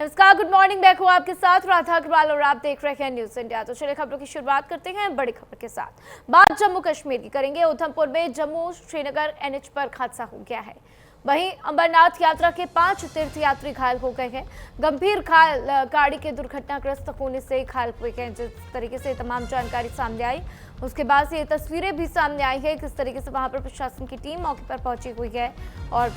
नमस्कार, good morning. मैं हूँ आपके साथ राधा अग्रवाल और आप देख रहे हैं न्यूज इंडिया। तो चलिए खबरों की शुरुआत करते हैं बड़ी खबर के साथ। बात जम्मू कश्मीर की करेंगे। उधमपुर में जम्मू श्रीनगर एनएच पर हादसा हो गया है। वहीं अमरनाथ यात्रा के 5 तीर्थयात्री घायल हो गए हैं। गंभीर घायल गाड़ी के दुर्घटनाग्रस्त होने से घायल हुए हैं। जिस तरीके से तमाम जानकारी सामने आई उसके बाद से ये तस्वीरें भी सामने आई है। किस तरीके से वहां पर प्रशासन की टीम मौके पर पहुंची हुई है और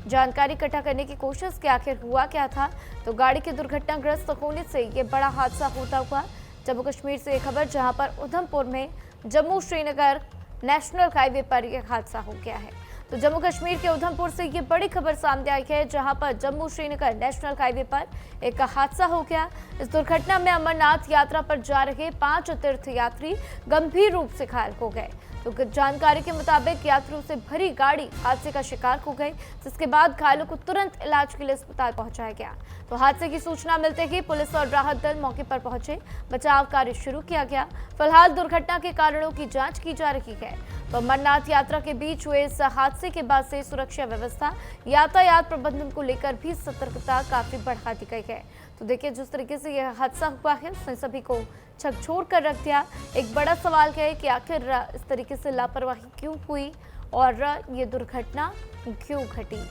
जानकारी इकट्ठा करने की कोशिश कि आखिर हुआ क्या था। तो गाड़ी के दुर्घटनाग्रस्त होने से ये बड़ा हादसा होता हुआ जम्मू कश्मीर से खबर, जहां पर उधमपुर में जम्मू श्रीनगर नेशनल हाईवे पर यह हादसा हो गया है। तो जम्मू कश्मीर के उधमपुर से ये बड़ी खबर सामने आई है, जहां पर जम्मू श्रीनगर नेशनल हाईवे पर एक हादसा हो गया। इस दुर्घटना में अमरनाथ यात्रा पर जा रहे 5 तीर्थयात्री गंभीर रूप से घायल हो गए। तो जानकारी के मुताबिक यात्रियों से भरी गाड़ी हादसे का शिकार हो गई, जिसके बाद घायलों को तुरंत इलाज के लिए अस्पताल पहुंचाया गया। तो हादसे की सूचना मिलते ही पुलिस और राहत दल मौके पर पहुंचे, बचाव कार्य शुरू किया गया। फिलहाल दुर्घटना के कारणों की जांच की जा रही है। तो अमरनाथ यात्रा के बीच हुए इस हादसे के बाद से सुरक्षा व्यवस्था, यातायात प्रबंधन को लेकर भी सतर्कता काफी बढ़ा दी गई है। तो देखिए, जिस तरीके से यह हादसा हुआ है उसने सभी को झकझोर कर रख दिया। एक बड़ा सवाल है कि आखिर इस तरीके से लापरवाही क्यों हुई और ये दुर्घटना क्यों घटी।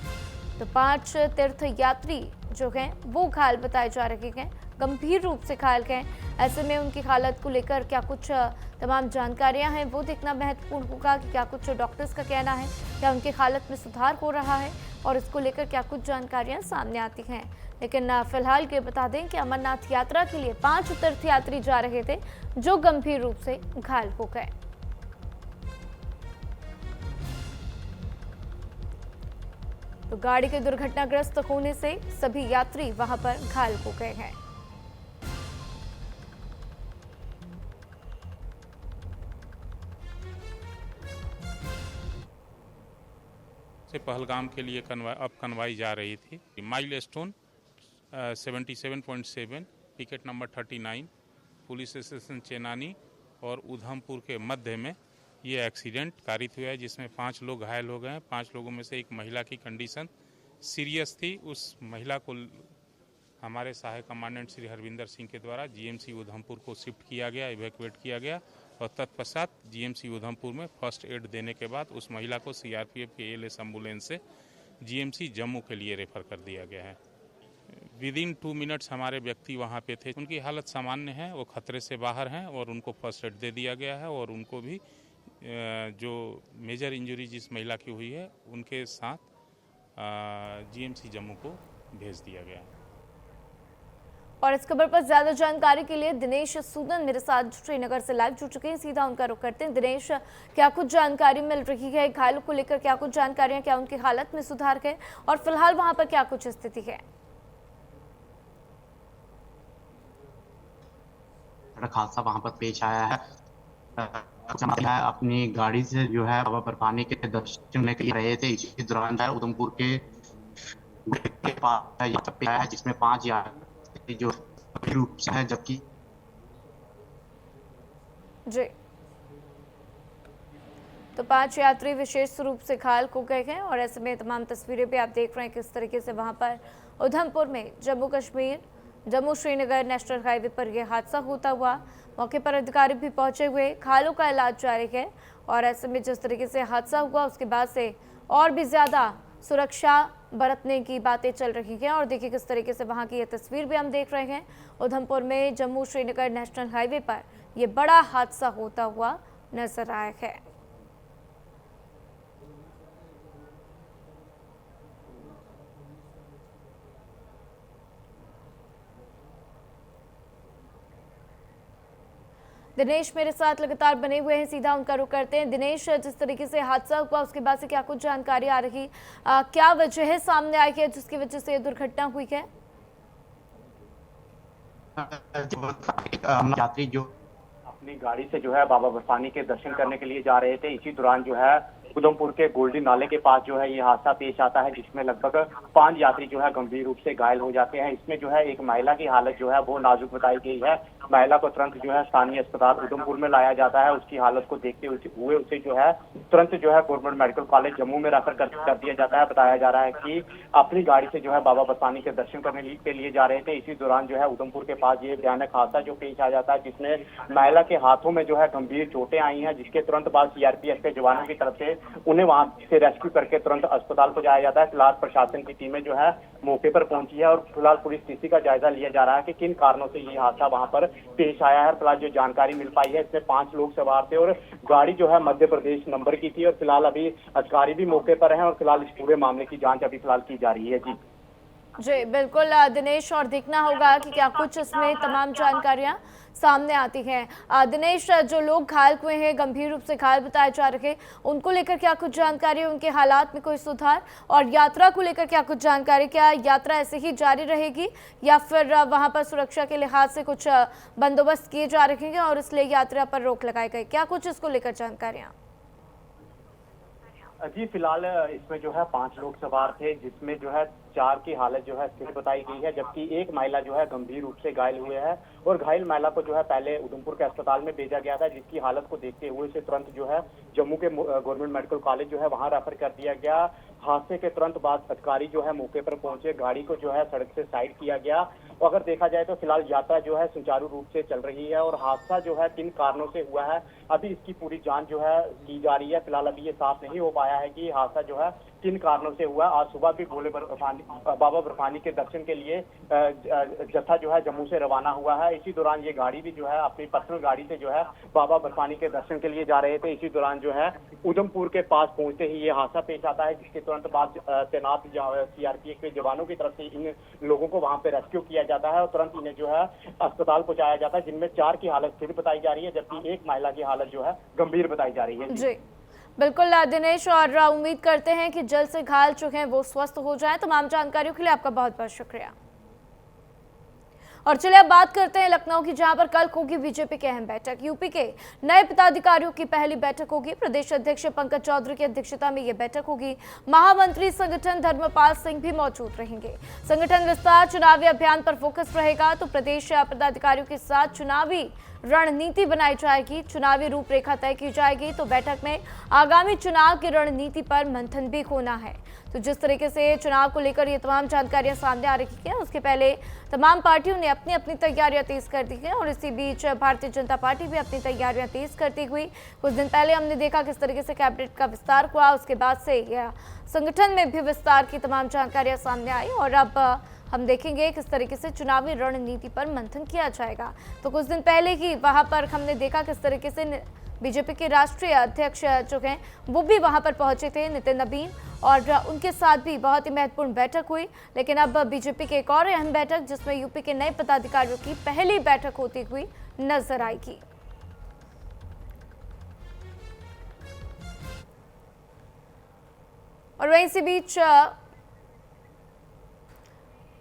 तो 5 तीर्थ यात्री जो हैं वो घायल बताए जा रहे हैं, गंभीर रूप से घायल हैं। ऐसे में उनकी हालत को लेकर क्या कुछ तमाम जानकारियां हैं वो देखना महत्वपूर्ण होगा कि क्या कुछ डॉक्टर्स का कहना है, क्या उनकी हालत में सुधार हो रहा है और इसको लेकर क्या कुछ जानकारियां सामने आती हैं। लेकिन फिलहाल ये बता दें कि अमरनाथ यात्रा के लिए 5 तीर्थयात्री जा रहे थे जो गंभीर रूप से घायल हो गए। तो गाड़ी के दुर्घटनाग्रस्त होने से सभी यात्री वहां पर घायल हो गए हैं। से पहलगाम के लिए कन्वाई जा रही थी। Mile stone 77.7, ticket number 39, police station Chenani और उधमपुर के मध्य में ये एक्सीडेंट कारित हुआ है, जिसमें 5 लोग घायल हो गए हैं। 5 लोगों में से एक महिला की कंडीशन सीरियस थी। उस महिला को हमारे सहायक कमांडेंट श्री हरविंदर सिंह के द्वारा जीएमसी उधमपुर को शिफ्ट किया गया, इवैक्यूएट किया गया और तत्पश्चात जीएमसी उधमपुर में फर्स्ट एड देने के बाद उस महिला को सीआरपीएफ के एएलएस एम्बुलेंस से जीएमसी जम्मू के लिए रेफर कर दिया गया है। विदिन 2 मिनट्स हमारे व्यक्ति वहां पे थे। उनकी हालत सामान्य है, वो खतरे से बाहर हैं और उनको फर्स्ट एड दे दिया गया है और उनको भी जो मेजर इंजरी जिस महिला की हुई है उनके साथ जीएमसी जम्मू को भेज दिया गया है। और इस खबर पर ज्यादा जानकारी के लिए दिनेश सूदन मेरे साथ श्रीनगर से लाइव जुड़ चुके हैं। सीधा उनका रुख करते हैं। दिनेश, क्या कुछ जानकारी मिल रही है घायलों को लेकर? क्या कुछ जानकारियां, क्या उनकी हालत में सुधार है और फिलहाल वहां पर क्या कुछ स्थिति है? सड़क हादसा वहां पर पेश आया है। अपनी गाड़ी से जो है बाबा बर्फानी के दर्शन के लिए रहे थे। इसी दौरान जो है उधमपुर के पास आया है, जिसमें 5 यात्री जो रूप से है, जबकि जी तो 5 यात्री विशेष रूप से घायल हो गए हैं और ऐसे में तमाम तस्वीरें भी आप देख रहे हैं किस तरीके से वहां पर उधमपुर में जम्मू श्रीनगर नेशनल हाईवे पर यह हादसा होता हुआ। मौके पर अधिकारी भी पहुंचे हुए, घायलों का इलाज जारी है और ऐसे में जिस तरीके से हादसा हुआ उसके बाद से और भी ज्यादा सुरक्षा बरतने की बातें चल रही हैं। और देखिए किस तरीके से वहां की ये तस्वीर भी हम देख रहे हैं। उधमपुर में जम्मू श्रीनगर नेशनल हाईवे पर यह बड़ा हादसा होता हुआ नजर आया है। दिनेश मेरे साथ लगातार बने हुए हैं, सीधा उनका रुख करते हैं। दिनेश, जिस तरीके से हादसा हुआ उसके बाद से क्या कुछ जानकारी आ रही, क्या वजह सामने आई है जिसकी वजह से ये दुर्घटना हुई है? यात्री जो अपनी गाड़ी से जो है बाबा बर्फानी के दर्शन करने के लिए जा रहे थे, इसी दौरान जो है उधमपुर के गोल्डी नाले के पास जो है ये हादसा पेश आता है, जिसमें लगभग 5 यात्री जो है गंभीर रूप से घायल हो जाते हैं। इसमें जो है एक महिला की हालत जो है वो नाजुक बताई गई है। महिला को तुरंत जो है स्थानीय अस्पताल उधमपुर में लाया जाता है। उसकी हालत को देखते हुए उसे जो है तुरंत जो है गवर्नमेंट मेडिकल कॉलेज जम्मू में रेफर कर दिया जाता है। बताया जा रहा है कि अपनी गाड़ी से जो है बाबा बरसानी के दर्शन करने के लिए जा रहे थे। इसी दौरान जो है उधमपुर के पास ये भयानक हादसा जो पेश आ जाता है, जिसमें महिला के हाथों में जो है गंभीर चोटें आई हैं, जिसके तुरंत बाद सीआरपीएफ के जवानों की तरफ से उन्हें वहां से रेस्क्यू करके तुरंत अस्पताल पहुंचाया जाता है। फिलहाल प्रशासन की टीमें जो है मौके पर पहुंची है और फिलहाल पूरी स्थिति का जायजा लिया जा रहा है कि किन कारणों से ये हादसा वहां पर पेश आया है। फिलहाल जो जानकारी मिल पाई है, इसमें 5 लोग सवार थे और गाड़ी जो है मध्य प्रदेश नंबर की थी। और फिलहाल अभी अधिकारी भी मौके पर हैं और फिलहाल इस पूरे मामले की जांच अभी फिलहाल की जा रही है। जी बिल्कुल दिनेश, और देखना होगा कि क्या कुछ इसमें तमाम जानकारियां सामने आती हैं। दिनेश, जो लोग घायल हुए हैं, गंभीर रूप से घायल बताए जा रहे हैं, उनको लेकर क्या कुछ जानकारी है, उनके हालात में कोई सुधार, और यात्रा को लेकर क्या कुछ जानकारी, क्या यात्रा ऐसे ही जारी रहेगी या फिर वहां पर सुरक्षा के लिहाज से कुछ बंदोबस्त किए जा रहे हैं और इसलिए यात्रा पर रोक लगाई गई, क्या कुछ इसको लेकर जानकारियां? जी फिलहाल इसमें जो है 5 लोग सवार थे, जिसमें जो है 4 की हालत जो है स्थिर बताई गई है, जबकि एक महिला जो है गंभीर रूप से घायल हुए है। और घायल महिला को जो है पहले उधमपुर के अस्पताल में भेजा गया था, जिसकी हालत को देखते हुए इसे तुरंत जो है जम्मू के गवर्नमेंट मेडिकल कॉलेज जो है वहां रेफर कर दिया गया। हादसे के तुरंत बाद अधिकारी जो है मौके पर पहुंचे, गाड़ी को जो है सड़क से साइड किया गया। और अगर देखा जाए तो फिलहाल यात्रा जो है सुचारू रूप से चल रही है और हादसा जो है किन कारणों से हुआ है अभी इसकी पूरी जांच जो है की जा रही है। फिलहाल अभी ये साफ नहीं हो पाया है कि हादसा जो है किन कारणों से हुआ। आज सुबह भी बाबा बर्फानी के दर्शन के लिए जत्था जो है जम्मू से रवाना हुआ है। इसी दौरान ये गाड़ी भी जो है अपनी पर्सनल गाड़ी से जो है बाबा बर्फानी के दर्शन के लिए जा रहे थे। इसी दौरान जो है उधमपुर के पास पहुंचते ही ये हादसा पेश आता है, जिसके तुरंत बाद तैनात सीआरपीएफ के जवानों की तरफ से इन लोगों को वहां पे रेस्क्यू किया जाता है और तुरंत इन्हें जो है अस्पताल पहुंचाया जाता है, जिनमें 4 की हालत स्थिर बताई जा रही है, जबकि एक महिला की हालत जो है गंभीर बताई जा रही है। जी बिल्कुल दिनेश, और उम्मीद करते हैं कि जल्द से घायल जो हैं वो स्वस्थ हो जाएं। तमाम जानकारियों के लिए आपका बहुत बहुत शुक्रिया। और चलिए अब बात करते हैं लखनऊ की, जहां पर कल होगी बीजेपी की अहम बैठक। यूपी के नए पदाधिकारियों की पहली बैठक होगी। प्रदेश अध्यक्ष पंकज चौधरी की अध्यक्षता में यह बैठक होगी। महामंत्री संगठन धर्मपाल सिंह भी मौजूद रहेंगे। संगठन विस्तार चुनावी अभियान पर फोकस रहेगा, तो प्रदेश पदाधिकारियों के साथ चुनावी रणनीति बनाई जाएगी, चुनावी रूपरेखा तय की जाएगी। तो बैठक में आगामी चुनाव की रणनीति पर मंथन भी होना है। तो जिस तरीके से चुनाव को लेकर ये तमाम जानकारियां सामने आ रही हैं, उसके पहले तमाम पार्टियों ने अपनी अपनी तैयारियां तेज कर दी हैं और इसी बीच भारतीय जनता पार्टी भी अपनी तैयारियां तेज करती हुई कुछ दिन पहले हमने देखा किस तरीके से कैबिनेट का विस्तार हुआ। उसके बाद से संगठन में भी विस्तार की तमाम जानकारियां सामने आई और अब हम देखेंगे किस तरीके से चुनावी रणनीति पर मंथन किया जाएगा। तो कुछ दिन पहले ही वहां पर हमने देखा किस तरीके से बीजेपी के राष्ट्रीय अध्यक्ष जो हैं वो भी वहां पर पहुंचे थे, नितिन नबीन, और उनके साथ भी बहुत ही महत्वपूर्ण बैठक हुई। लेकिन अब बीजेपी की एक और अहम बैठक, जिसमें यूपी के नए पदाधिकारियों की पहली बैठक होती हुई नजर आएगी। और वहीं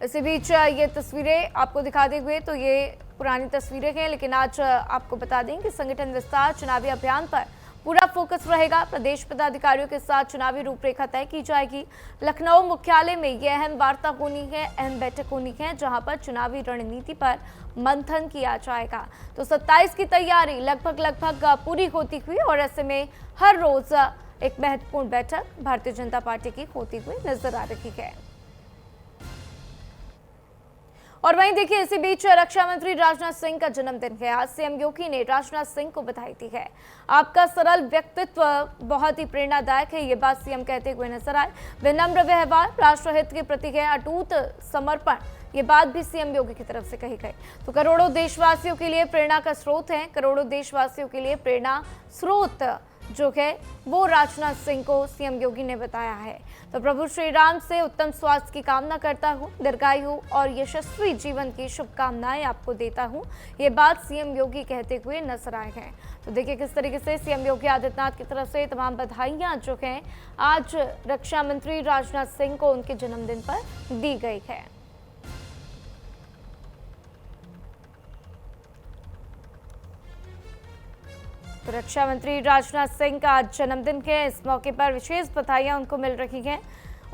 इसी बीच ये तस्वीरें आपको दिखाते हुए, तो ये पुरानी तस्वीरें हैं, लेकिन आज आपको बता दें कि संगठन विस्तार चुनावी अभियान पर पूरा फोकस रहेगा। प्रदेश पदाधिकारियों के साथ चुनावी रूपरेखा तय की जाएगी। लखनऊ मुख्यालय में ये अहम वार्ता होनी है, अहम बैठक होनी है, जहां पर चुनावी रणनीति पर मंथन किया जाएगा। तो 27 की तैयारी लगभग पूरी होती हुई और ऐसे में हर रोज एक महत्वपूर्ण बैठक भारतीय जनता पार्टी की होती हुई नजर आ रही है। और वहीं देखिए, इसी बीच रक्षा मंत्री राजनाथ सिंह का जन्मदिन है। आज सीएम योगी ने राजनाथ सिंह को बधाई दी है। आपका सरल व्यक्तित्व बहुत ही प्रेरणादायक है, ये बात सीएम कहते हुए नजर आए। विनम्र व्यवहार, राष्ट्रहित के प्रति है अटूट समर्पण, ये बात भी सीएम योगी की तरफ से कही गई। तो करोड़ों देशवासियों के लिए प्रेरणा का स्रोत है, करोड़ों देशवासियों के लिए प्रेरणा स्रोत जो है वो राजनाथ सिंह को सीएम योगी ने बताया है। तो प्रभु श्री राम से उत्तम स्वास्थ्य की कामना करता हूँ, दीर्घायु और यशस्वी जीवन की शुभकामनाएं आपको देता हूँ, ये बात सीएम योगी कहते हुए नजर आए हैं। तो देखिए किस तरीके से सीएम योगी आदित्यनाथ की तरफ से तमाम बधाइयां जो हैं आज रक्षा मंत्री राजनाथ सिंह को उनके जन्मदिन पर दी गई है। तो रक्षा मंत्री राजनाथ सिंह का आज जन्मदिन है। इस मौके पर विशेष बधाइयां उनको मिल रही हैं।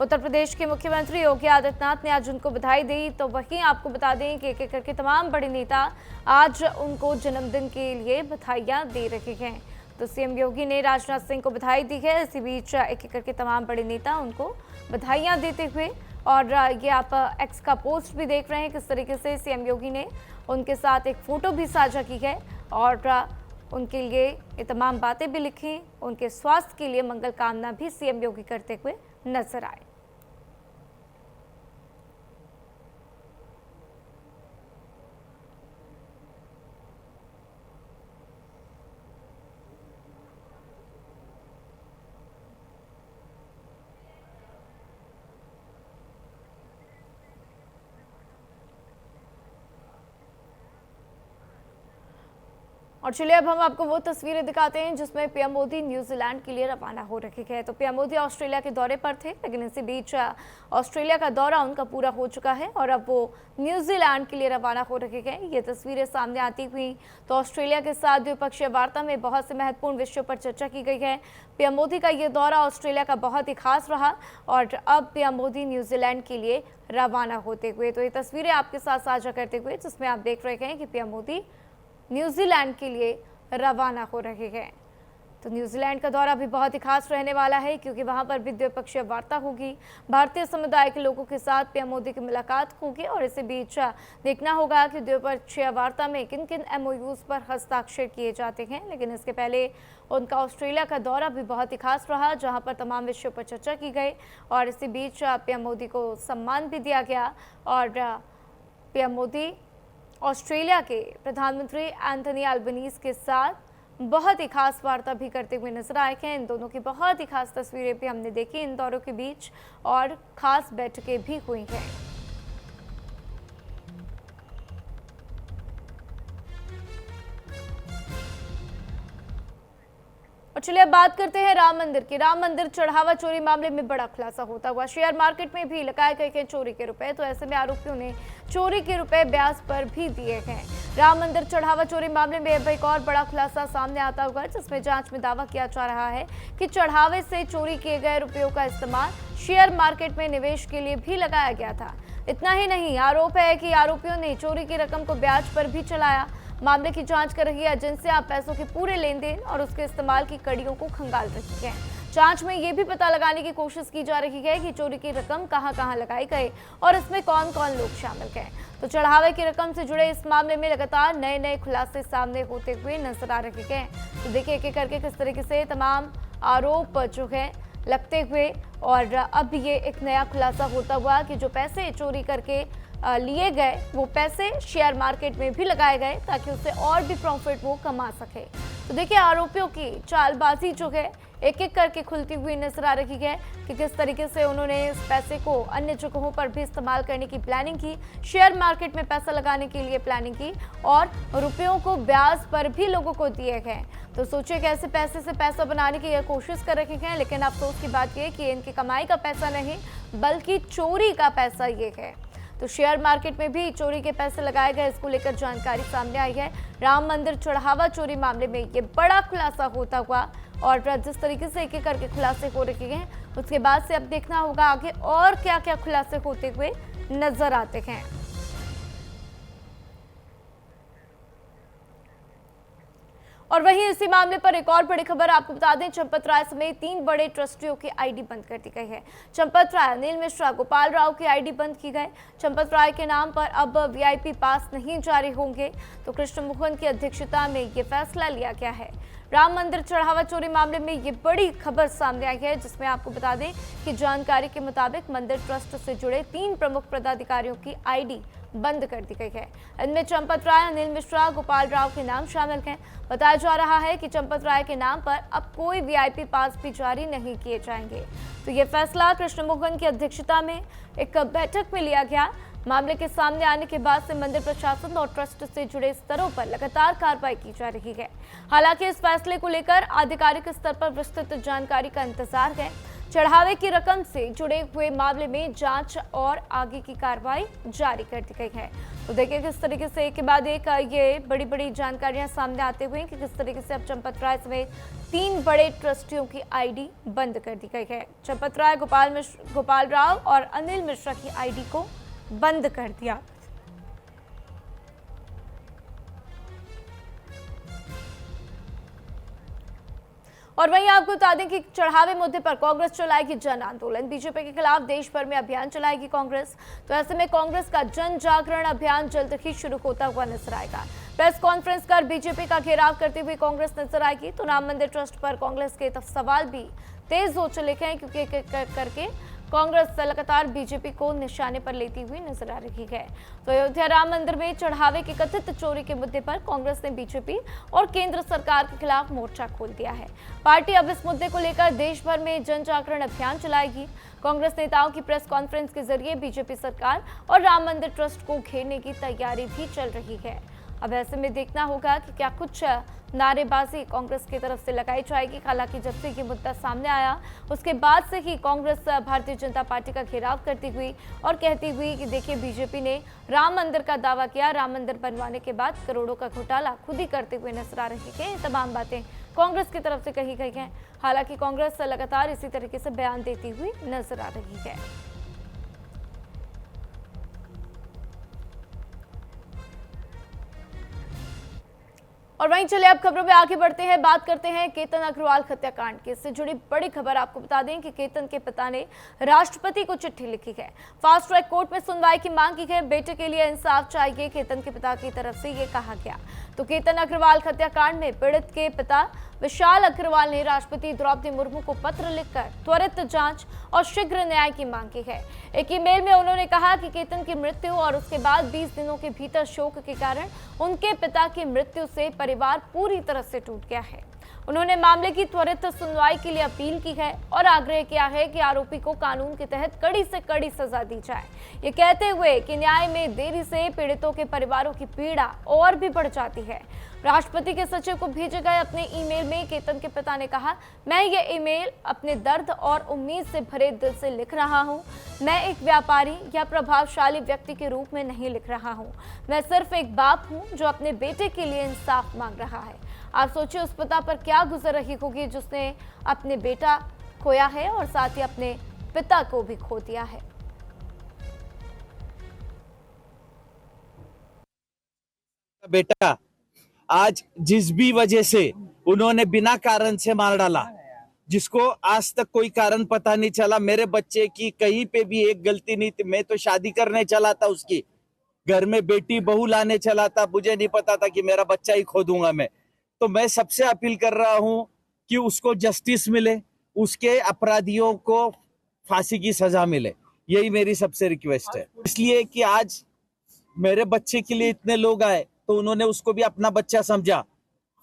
उत्तर प्रदेश के मुख्यमंत्री योगी आदित्यनाथ ने आज उनको बधाई दी। तो वहीं आपको बता दें कि एक एक करके तमाम बड़े नेता आज उनको जन्मदिन के लिए बधाइयां दे रहे हैं। तो सीएम योगी ने राजनाथ सिंह को बधाई दी है। इसी बीच एक एक करके तमाम बड़े नेता उनको बधाइयां देते हुए, और ये आप एक्स का पोस्ट भी देख रहे हैं किस तरीके से सीएम योगी ने उनके साथ एक फोटो भी साझा की है और उनके लिए ये तमाम बातें भी लिखी। उनके स्वास्थ्य के लिए मंगल कामना भी सीएम योगी करते हुए नजर आए। और चलिए अब हम आपको वो तस्वीरें दिखाते हैं जिसमें पीएम मोदी न्यूजीलैंड के लिए रवाना हो रखे हैं। तो पीएम मोदी ऑस्ट्रेलिया के दौरे पर थे, लेकिन इसी बीच ऑस्ट्रेलिया का दौरा उनका पूरा हो चुका है और अब वो न्यूजीलैंड के लिए रवाना हो रखे हैं। ये तस्वीरें सामने आती हुई तो ऑस्ट्रेलिया के साथ द्विपक्षीय वार्ता में बहुत से महत्वपूर्ण विषयों पर चर्चा की गई है। पीएम मोदी का ये दौरा ऑस्ट्रेलिया का बहुत ही खास रहा और अब पीएम मोदी न्यूजीलैंड के लिए रवाना होते हुए, तो ये तस्वीरें आपके साथ साझा करते हुए जिसमें आप देख रहे हैं कि पीएम मोदी न्यूजीलैंड के लिए रवाना हो रहे हैं। तो न्यूजीलैंड का दौरा भी बहुत ही खास रहने वाला है क्योंकि वहां पर भी द्विपक्षीय वार्ता होगी। भारतीय समुदाय के लोगों के साथ पीएम मोदी की मुलाकात होगी और इसी बीच देखना होगा कि द्विपक्षीय वार्ता में किन किन MOUs पर हस्ताक्षर किए जाते हैं। लेकिन इसके पहले उनका ऑस्ट्रेलिया का दौरा भी बहुत ही खास रहा जहां पर तमाम विषयों पर चर्चा की गई और इसी बीच पीएम मोदी को सम्मान भी दिया गया और पीएम मोदी ऑस्ट्रेलिया के प्रधानमंत्री एंथनी अल्बनीज के साथ बहुत ही खास वार्ता भी करते हुए नजर आए हैं। इन दोनों की बहुत ही खास तस्वीरें भी हमने देखी इन दौरों के बीच और खास बैठकें भी हुई हैं। और चलिए अब बात करते हैं राम मंदिर की। राम मंदिर चढ़ावा चोरी मामले में बड़ा खुलासा होता हुआ शेयर मार्केट में भी लगाए गए हैं चोरी के रुपए। तो ऐसे में आरोपियों ने चोरी के रुपए ब्याज पर भी दिए हैं। राम मंदिर चढ़ावा चोरी मामले में अब एक और बड़ा खुलासा सामने आता हुआ जिसमें जांच में दावा किया जा रहा है कि चढ़ावे से चोरी किए गए रुपयों का इस्तेमाल शेयर मार्केट में निवेश के लिए भी लगाया गया था। इतना ही नहीं, आरोप है कि आरोपियों ने चोरी की रकम को ब्याज पर भी चलाया। मामले की जांच कर रही एजेंसियां पैसों के पूरे लेन देन और उसके इस्तेमाल की कड़ियों को खंगाल रही है। जांच में ये भी पता लगाने की कोशिश की जा रही है कि चोरी की रकम कहां-कहां लगाई गई और इसमें कौन-कौन लोग शामिल हैं। तो चढ़ावे की रकम से जुड़े इस मामले में लगातार नए-नए खुलासे सामने होते हुए नजर आ रहे हैं। तो देखिए एक एक करके किस तरीके से तमाम आरोप जो है लगते हुए और अब ये एक नया खुलासा होता हुआ कि जो पैसे चोरी करके लिए गए वो पैसे शेयर मार्केट में भी लगाए गए ताकि उससे और भी प्रॉफिट वो कमा सके। तो देखिए आरोपियों की चालबाजी जो है एक एक करके खुलती हुई नजर आ रही है कि किस तरीके से उन्होंने इस पैसे को अन्य जगहों पर भी इस्तेमाल करने की प्लानिंग की, शेयर मार्केट में पैसा लगाने के लिए प्लानिंग की और रुपयों को ब्याज पर भी लोगों को दिए गए। तो सोचिए कैसे पैसे से पैसा बनाने की यह कोशिश कर रहे हैं, लेकिन अफसोस की बात यह कि इनकी कमाई का पैसा नहीं बल्कि चोरी का पैसा ये है। तो शेयर मार्केट में भी चोरी के पैसे लगाए गए, इसको लेकर जानकारी सामने आई है। राम मंदिर चढ़ावा चोरी मामले में ये बड़ा खुलासा होता हुआ और जिस तरीके से एक एक करके खुलासे हो रहे हैं उसके बाद से अब देखना होगा आगे और क्या क्या खुलासे होते हुए नजर आते हैं। और वहीं इसी मामले पर एक और बड़ी खबर आपको बता दें, चंपत राय समेत 3 बड़े ट्रस्टियों की आईडी बंद कर दी गई है। चंपत राय, अनिल मिश्रा, गोपाल राव की आईडी बंद की गई। चंपत राय के नाम पर अब VIP पास नहीं जारी होंगे। तो कृष्ण मोहन की अध्यक्षता में ये फैसला लिया गया है। राम मंदिर चढ़ावा चोरी मामले में ये बड़ी खबर सामने आई है जिसमें आपको बता दें कि जानकारी के मुताबिक मंदिर ट्रस्ट से जुड़े 3 प्रमुख पदाधिकारियों की आईडी बंद कर दी गई है। इनमें चंपत राय, अनिल मिश्रा, गोपाल राव के नाम शामिल हैं। बताया जा रहा है कि चंपत राय के नाम पर अब कोई VIP पास भी जारी नहीं किए जाएंगे। तो ये फैसला कृष्ण मोहन की अध्यक्षता में एक बैठक में लिया गया। मामले के सामने आने के बाद से मंदिर प्रशासन और ट्रस्ट से जुड़े स्तरों पर लगातार कार्रवाई की जा रही है। हालांकि इस फैसले को लेकर आधिकारिक स्तर पर विस्तृत जानकारी का इंतजार है। चढ़ावे की रकम से जुड़े हुए मामले में जांच और आगे की कार्रवाई जारी कर दी गई है। तो देखिए किस तरीके से एक के बाद एक ये बड़ी बड़ी जानकारियां सामने आते हुए कि किस तरीके से अब चंपत राय समेत 3 बड़े ट्रस्टियों की आईडी बंद कर दी गई है। चंपत राय, गोपाल राव और अनिल मिश्रा की आईडी को बंद कर दिया। और वहीं आपको बता दें कि चढ़ावे मुद्दे पर कांग्रेस चलाएगी जन आंदोलन। बीजेपी के खिलाफ देश भर में अभियान चलाएगी कांग्रेस। तो ऐसे में कांग्रेस का जन जागरण अभियान जल्द ही शुरू होता हुआ नजर आएगा। प्रेस कॉन्फ्रेंस कर बीजेपी का घेराव करती हुई कांग्रेस नजर आएगी। तो राम मंदिर ट्रस्ट पर कांग्रेस के सवाल भी तेज हो चले हैं, क्योंकि करके कांग्रेस लगातार बीजेपी को निशाने पर लेती हुई नजर आ रही है। तो अयोध्या राम मंदिर में चढ़ावे की कथित चोरी के मुद्दे पर कांग्रेस ने बीजेपी और केंद्र सरकार के खिलाफ मोर्चा खोल दिया है। पार्टी अब इस मुद्दे को लेकर देश भर में जन जागरण अभियान चलाएगी। कांग्रेस नेताओं की प्रेस कॉन्फ्रेंस के जरिए बीजेपी सरकार और राम मंदिर ट्रस्ट को घेरने की तैयारी भी चल रही है। अब ऐसे में देखना होगा कि क्या कुछ नारेबाजी कांग्रेस की तरफ से लगाई जाएगी। हालांकि जब से ये मुद्दा सामने आया उसके बाद से ही कांग्रेस भारतीय जनता पार्टी का घेराव करती हुई और कहती हुई कि देखिए बीजेपी ने राम मंदिर का दावा किया, राम मंदिर बनवाने के बाद करोड़ों का घोटाला खुद ही करते हुए नजर आ रही है। ये तमाम बातें कांग्रेस की तरफ से कही गई हैं। हालांकि कांग्रेस लगातार इसी तरीके से बयान देती हुई नजर आ रही है। और वहीं चलिए अब खबरों में आगे बढ़ते हैं, बात करते हैं केतन अग्रवाल हत्याकांड की। इससे जुड़ी बड़ी खबर आपको बता दें कि केतन के पिता ने राष्ट्रपति को चिट्ठी लिखी है। फास्ट ट्रैक कोर्ट में सुनवाई की मांग की है। बेटे के लिए इंसाफ चाहिए, केतन के पिता की तरफ से ये कहा गया। तो केतन अग्रवाल हत्याकांड में पीड़ित के पिता विशाल अग्रवाल ने राष्ट्रपति द्रौपदी मुर्मू को पत्र लिखकर त्वरित जांच और शीघ्र न्याय की मांग की है। एक ईमेल में उन्होंने कहा कि केतन की मृत्यु और उसके बाद 20 दिनों के भीतर शोक के कारण उनके पिता की मृत्यु से परिवार पूरी तरह से टूट गया है। उन्होंने मामले की त्वरित सुनवाई के लिए अपील की है और आग्रह किया है कि आरोपी को कानून के तहत कड़ी से कड़ी सजा दी जाए। ये कहते हुए कि न्याय में देरी से पीड़ितों के परिवारों की पीड़ा और भी बढ़ जाती है। राष्ट्रपति के सचिव को भेजे गए अपने ईमेल में केतन के पिता ने कहा, मैं ये ईमेल अपने दर्द और उम्मीद से भरे दिल से लिख रहा हूँ। मैं एक व्यापारी या प्रभावशाली व्यक्ति के रूप में नहीं लिख रहा हूँ। मैं सिर्फ एक बाप हूँ जो अपने बेटे के लिए इंसाफ मांग रहा है। आप सोचिए उस पिता पर क्या गुजर रही होगी जिसने अपने बेटा खोया है और साथ ही अपने पिता को भी खो दिया है। बेटा आज जिस भी वजह से उन्होंने बिना कारण से मार डाला, जिसको आज तक कोई कारण पता नहीं चला। मेरे बच्चे की कहीं पे भी एक गलती नहीं थी। मैं तो शादी करने चला था, उसकी घर में बेटी बहू लाने चला था। मुझे नहीं पता था कि मेरा बच्चा ही खो दूंगा मैं। तो मैं सबसे अपील कर रहा हूं कि उसको जस्टिस मिले, उसके अपराधियों को फांसी की सजा मिले। यही मेरी सबसे रिक्वेस्ट है। इसलिए कि आज मेरे बच्चे के लिए इतने लोग आए तो उन्होंने उसको भी अपना बच्चा समझा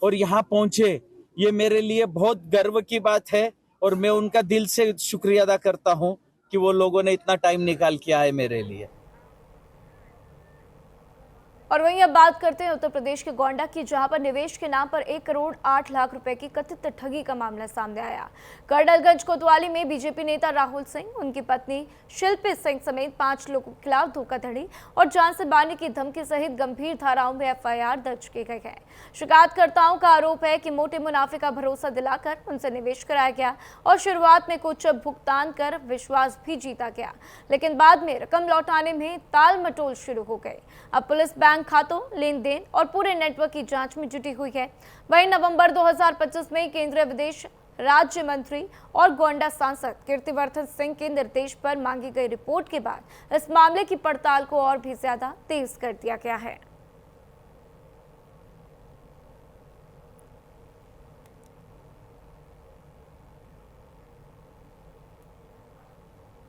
और यहाँ पहुंचे। ये मेरे लिए बहुत गर्व की बात है और मैं उनका दिल से शुक्रिया अदा करता हूं कि वो लोगों ने इतना टाइम निकाल के आए मेरे लिए। और वहीं अब बात करते हैं उत्तर प्रदेश के गोंडा की, जहां पर निवेश के नाम पर 1 करोड़ 8 लाख रुपए की कथित ठगी का मामला सामने आया। कर्नलगंज कोतवाली में बीजेपी नेता राहुल सिंह, उनकी पत्नी शिल्पी सिंह समेत 5 लोगों के खिलाफ धोखाधड़ी और जान से मारने की धमकी सहित गंभीर धाराओं में एफआईआर दर्ज की गई है। शिकायतकर्ताओं का आरोप है कि मोटे मुनाफे का भरोसा दिलाकर उनसे निवेश कराया गया और शुरुआत में कुछ भुगतान कर विश्वास भी जीता गया, लेकिन बाद में रकम लौटाने में ताल मटोल शुरू हो गई। अब पुलिस बैंक खातों, लेन देन और पूरे नेटवर्क की जांच में जुटी हुई है। वहीं नवंबर 2025 में केंद्रीय विदेश राज्य मंत्री और गोंडा सांसद कीर्तिवर्धन सिंह के निर्देश पर मांगी गई रिपोर्ट के बाद इस मामले की पड़ताल को और भी ज्यादा तेज कर दिया गया है।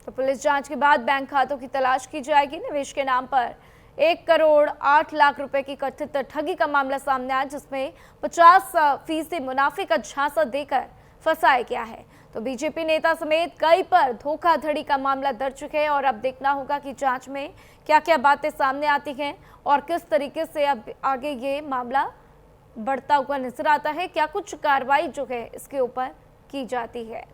तो पुलिस जांच के बाद बैंक खातों की तलाश की जाएगी। निवेश के नाम पर 1 करोड़ 8 लाख रुपए की कथित ठगी का मामला सामने आया, जिसमें 50% मुनाफे का झांसा देकर फंसाया गया है। तो बीजेपी नेता समेत कई पर धोखाधड़ी का मामला दर्ज है और अब देखना होगा कि जांच में क्या क्या बातें सामने आती हैं और किस तरीके से अब आगे ये मामला बढ़ता हुआ नजर आता है, क्या कुछ कार्रवाई जो है इसके ऊपर की जाती है।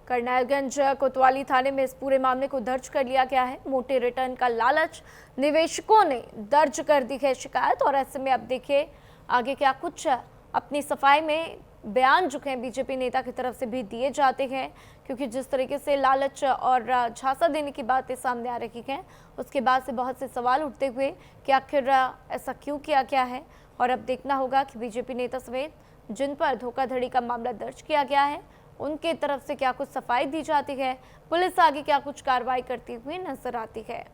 करनालगंज कोतवाली थाने में इस पूरे मामले को दर्ज कर लिया गया है। मोटे रिटर्न का लालच निवेशकों ने दर्ज कर दी है शिकायत। और ऐसे में अब देखिए आगे क्या कुछ अपनी सफाई में बयान जो हैं बीजेपी नेता की तरफ से भी दिए जाते हैं, क्योंकि जिस तरीके से लालच और झांसा देने की बातें सामने आ रही हैं, उसके बाद से बहुत से सवाल उठते हुए कि आखिर ऐसा क्यों किया गया है। और अब देखना होगा कि बीजेपी नेता समेत जिन पर धोखाधड़ी का मामला दर्ज किया गया है उनके तरफ से क्या कुछ सफाई दी जाती है, पुलिस आगे क्या कुछ कार्रवाई करती हुई नजर आती है।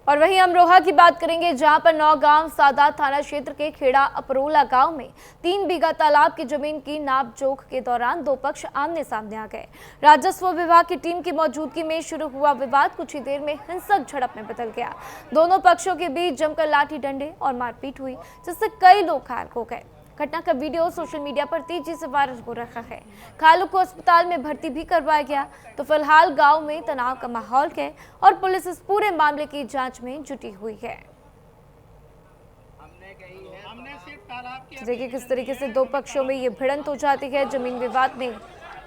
और वहीं अमरोहा की बात करेंगे, जहां पर नौगांव सादात थाना क्षेत्र के खेड़ा अपरोला गांव में 3 बीघा तालाब की जमीन की नापजोख के दौरान 2 पक्ष आमने सामने आ गए। राजस्व विभाग की टीम की मौजूदगी में शुरू हुआ विवाद कुछ ही देर में हिंसक झड़प में बदल गया। दोनों पक्षों के बीच जमकर लाठी डंडे और मारपीट हुई, जिससे कई लोग घायल हो गए। घटना का वीडियो सोशल मीडिया पर तेजी से वायरल हो रहा है। घायलों को अस्पताल में भर्ती भी करवाया गया। तो फिलहाल गांव में तनाव का माहौल है और पुलिस इस पूरे मामले की जांच में जुटी हुई है। देखिए किस तरीके से 2 पक्षों में ये भिड़ंत हो जाती है। जमीन विवाद में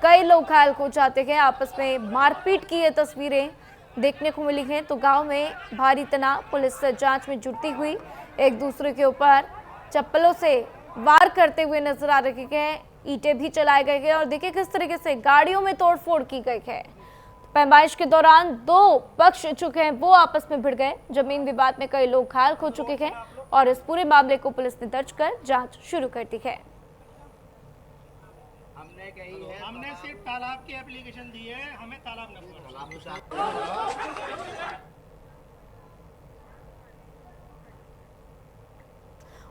कई लोग घायल हो जाते हैं। आपस में मारपीट की ये तस्वीरें देखने को मिली हैं। तो गाँव में भारी तनाव, पुलिस जाँच में जुटी हुई, एक दूसरे के ऊपर चप्पलों से वार करते हुए नजर आ रही है। ईंटें भी चलाए गए हैं और देखिए किस तरीके से गाड़ियों में तोड़फोड़ की गई है। पैमाइश के दौरान 2 पक्ष चुके हैं वो आपस में भिड़ गए। जमीन विवाद में कई लोग घायल हो चुके हैं और इस पूरे मामले को पुलिस ने दर्ज कर जांच शुरू कर दी है। हमने सिर्फ तालाब की एप्लीकेशन दी है, हमें तालाब नहीं।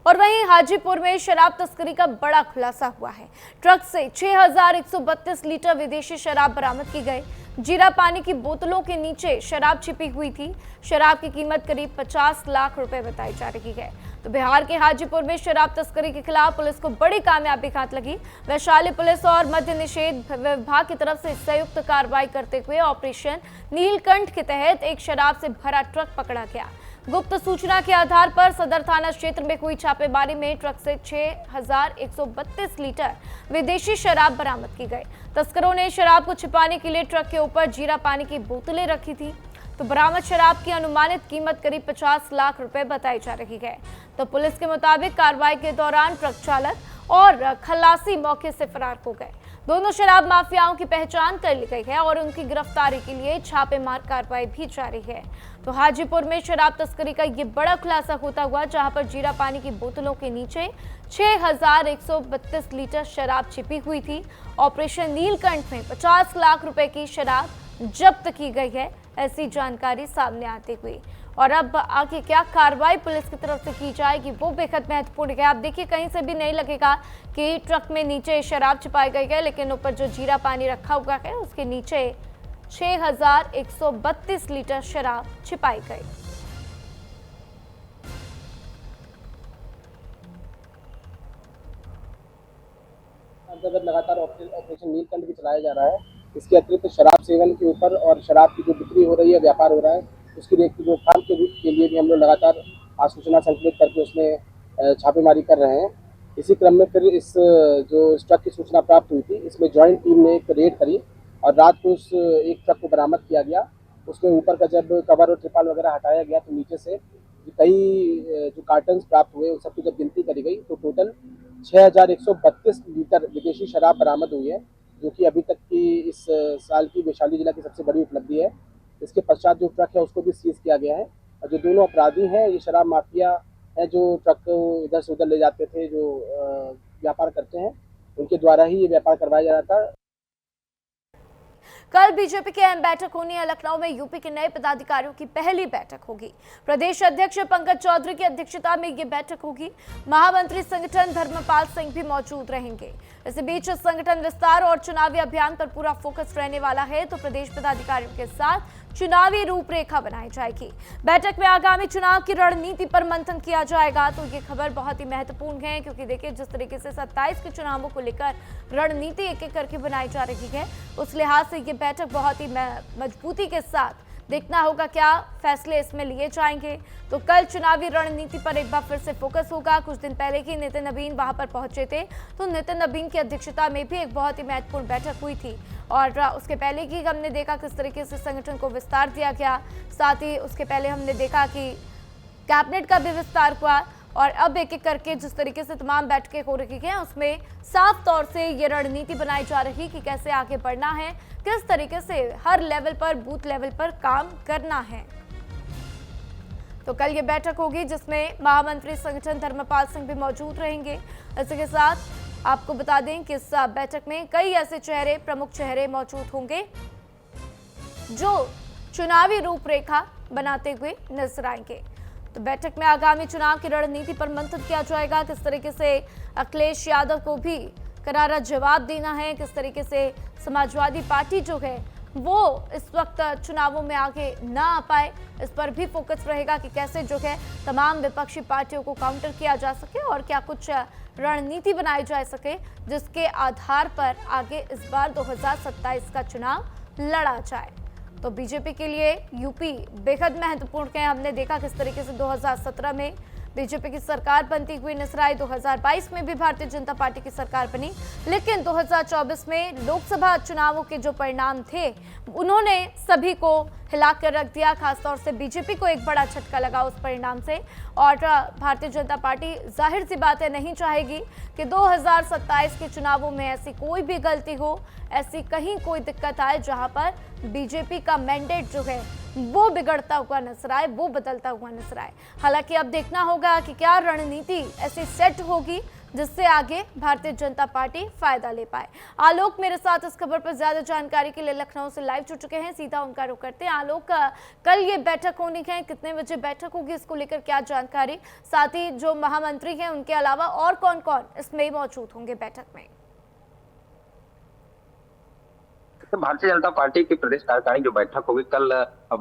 और वहीं हाजीपुर में शराब तस्करी का बड़ा खुलासा हुआ है। ट्रक से 6132 लीटर विदेशी शराब बरामद की गई। जीरा पानी की बोतलों के नीचे शराब छिपी हुई थी। शराब की कीमत करीब 50 लाख रुपए बताई जा रही है। तो बिहार के हाजीपुर में शराब तस्करी के खिलाफ पुलिस को बड़ी कामयाबी हाथ लगी। वैशाली पुलिस और मद्य निषेध विभाग की तरफ से संयुक्त कार्रवाई करते हुए ऑपरेशन नीलकंठ के तहत एक शराब से भरा ट्रक पकड़ा गया। गुप्त सूचना के आधार पर सदर थाना क्षेत्र में हुई छापेमारी में ट्रक से 6132 लीटर विदेशी शराब बरामद की गई। तस्करों ने शराब को छिपाने के लिए ट्रक के ऊपर जीरा पानी की बोतलें रखी थी। तो बरामद शराब की अनुमानित कीमत करीब 50 लाख रुपए बताई जा रही है। तो पुलिस के मुताबिक कार्रवाई के दौरान ट्रक चालक और खलासी मौके से फरार हो गए। दोनों शराब माफियाओं की पहचान कर ली गई है और उनकी गिरफ्तारी के लिए छापेमार कार्रवाई भी जारी है। तो हाजीपुर में शराब तस्करी का ये बड़ा खुलासा होता हुआ, जहां पर जीरा पानी की बोतलों के नीचे 6132 लीटर शराब छिपी हुई थी। ऑपरेशन नीलकंठ में 50 लाख रुपए की शराब जब्त की गई है, ऐसी जानकारी सामने आती हुई। और अब आगे क्या कार्रवाई पुलिस की तरफ से की जाएगी वो बेहद महत्वपूर्ण है। आप देखिए कहीं से भी नहीं लगेगा कि ट्रक में नीचे शराब छिपाई गई है, लेकिन ऊपर जो जीरा पानी रखा हुआ है उसके नीचे 6132 लीटर शराब छिपाई गई। अंतर्गत लगातार ऑपरेशन नीलकंठ भी चलाया जा रहा है। इसके अतिरिक्त शराब सेवन के ऊपर और शराब की जो बिक्री हो रही है, व्यापार हो रहा है, उसकी रोकथाम के लिए भी हम लोग लगातार सूचना संकलित करके उसमें छापेमारी कर रहे हैं। इसी क्रम में फिर इस ट्रक की सूचना प्राप्त हुई थी, इसमें ज्वाइंट टीम ने एक रेड करी और रात को उस एक ट्रक को बरामद किया गया। उसके ऊपर का जब कवर और ट्रिपाल वगैरह हटाया गया तो नीचे से कई जो कार्टन्स प्राप्त हुए उन सबकी जब गिनती करी गई तो टोटल 6132 लीटर विदेशी शराब बरामद हुई है, जो कि अभी तक की इस साल की वैशाली जिला की सबसे बड़ी उपलब्धि है। इसके पश्चात जो ट्रक है उसको भी सीज किया गया है और जो दोनों अपराधी हैं ये शराब माफिया है, जो ट्रक को इधर से उधर ले जाते थे, जो व्यापार करते हैं, उनके द्वारा ही ये व्यापार करवाया जा रहा था। कल बीजेपी की अहम बैठक होनी है। लखनऊ में यूपी के नए पदाधिकारियों की पहली बैठक होगी। प्रदेश अध्यक्ष पंकज चौधरी की अध्यक्षता में ये बैठक होगी। महामंत्री संगठन धर्मपाल सिंह भी मौजूद रहेंगे। इसी बीच संगठन विस्तार और चुनावी अभियान पर पूरा फोकस रहने वाला है। तो प्रदेश पदाधिकारियों के साथ चुनावी रूपरेखा बनाई जाएगी। बैठक में आगामी चुनाव की रणनीति पर मंथन किया जाएगा। तो ये खबर बहुत ही महत्वपूर्ण है, क्योंकि देखिए जिस तरीके से 27 के चुनावों को लेकर रणनीति एक एक करके बनाई जा रही है, उस लिहाज से ये बैठक बहुत ही मजबूती के साथ देखना होगा क्या फैसले इसमें लिए जाएंगे। तो कल चुनावी रणनीति पर एक बार फिर से फोकस होगा। कुछ दिन पहले ही नितिन नवीन वहां पर पहुंचे थे, तो नितिन नवीन की अध्यक्षता में भी एक बहुत ही महत्वपूर्ण बैठक हुई थी और उसके पहले की हमने देखा किस तरीके से संगठन को विस्तार दिया गया। साथ ही उसके पहले हमने देखा कि कैबिनेट का भी विस्तार हुआ और अब एक एक करके जिस तरीके से तमाम बैठकें हो रही हैं, उसमें साफ तौर से ये रणनीति बनाई जा रही कि कैसे आगे बढ़ना है, किस तरीके से हर लेवल पर, बूथ लेवल पर काम करना है। तो कल ये बैठक होगी जिसमें महामंत्री संगठन धर्मपाल सिंह भी मौजूद रहेंगे। इसी के साथ आपको बता दें कि इस बैठक में कई ऐसे चेहरे, प्रमुख चेहरे मौजूद होंगे जो चुनावी रूपरेखा बनाते हुए नजर आएंगे। तो बैठक में आगामी चुनाव की रणनीति पर मंथन किया जाएगा। किस तरीके से अखिलेश यादव को भी करारा जवाब देना है, किस तरीके से समाजवादी पार्टी जो है वो इस वक्त चुनावों में आगे ना आ पाए, इस पर भी फोकस रहेगा कि कैसे जो है तमाम विपक्षी पार्टियों को काउंटर किया जा सके और क्या कुछ रणनीति बनाई जा सके जिसके आधार पर आगे इस बार 2027 का चुनाव लड़ा जाए। तो बीजेपी के लिए यूपी बेहद महत्वपूर्ण है। हमने देखा किस तरीके से 2017 में बीजेपी की सरकार बनती हुई नजर आई, 2022 में भी भारतीय जनता पार्टी की सरकार बनी, लेकिन 2024 में लोकसभा चुनावों के जो परिणाम थे उन्होंने सभी को हिला कर रख दिया। खासतौर से बीजेपी को एक बड़ा झटका लगा उस परिणाम से और भारतीय जनता पार्टी जाहिर सी बात है नहीं चाहेगी कि 2027 के चुनावों में ऐसी कोई भी गलती हो, ऐसी कहीं कोई दिक्कत आए जहां पर बीजेपी का मैंडेट जो है वो बिगड़ता हुआ नजर आए, वो बदलता हुआ नजर आए। हालांकि अब देखना होगा कि क्या रणनीति ऐसी सेट होगी जिससे आगे भारतीय जनता पार्टी फायदा ले पाए। आलोक मेरे साथ इस खबर पर ज्यादा जानकारी के लिए लखनऊ से लाइव जुड़ चुके हैं, सीधा उनका रुख करते हैं। आलोक, कल ये बैठक होनी है, कितने बजे बैठक होगी, इसको लेकर क्या जानकारी, साथ ही जो महामंत्री हैं उनके अलावा और कौन कौन इसमें मौजूद होंगे बैठक में? तो भारतीय जनता पार्टी की प्रदेश कार्यकारिणी जो बैठक होगी कल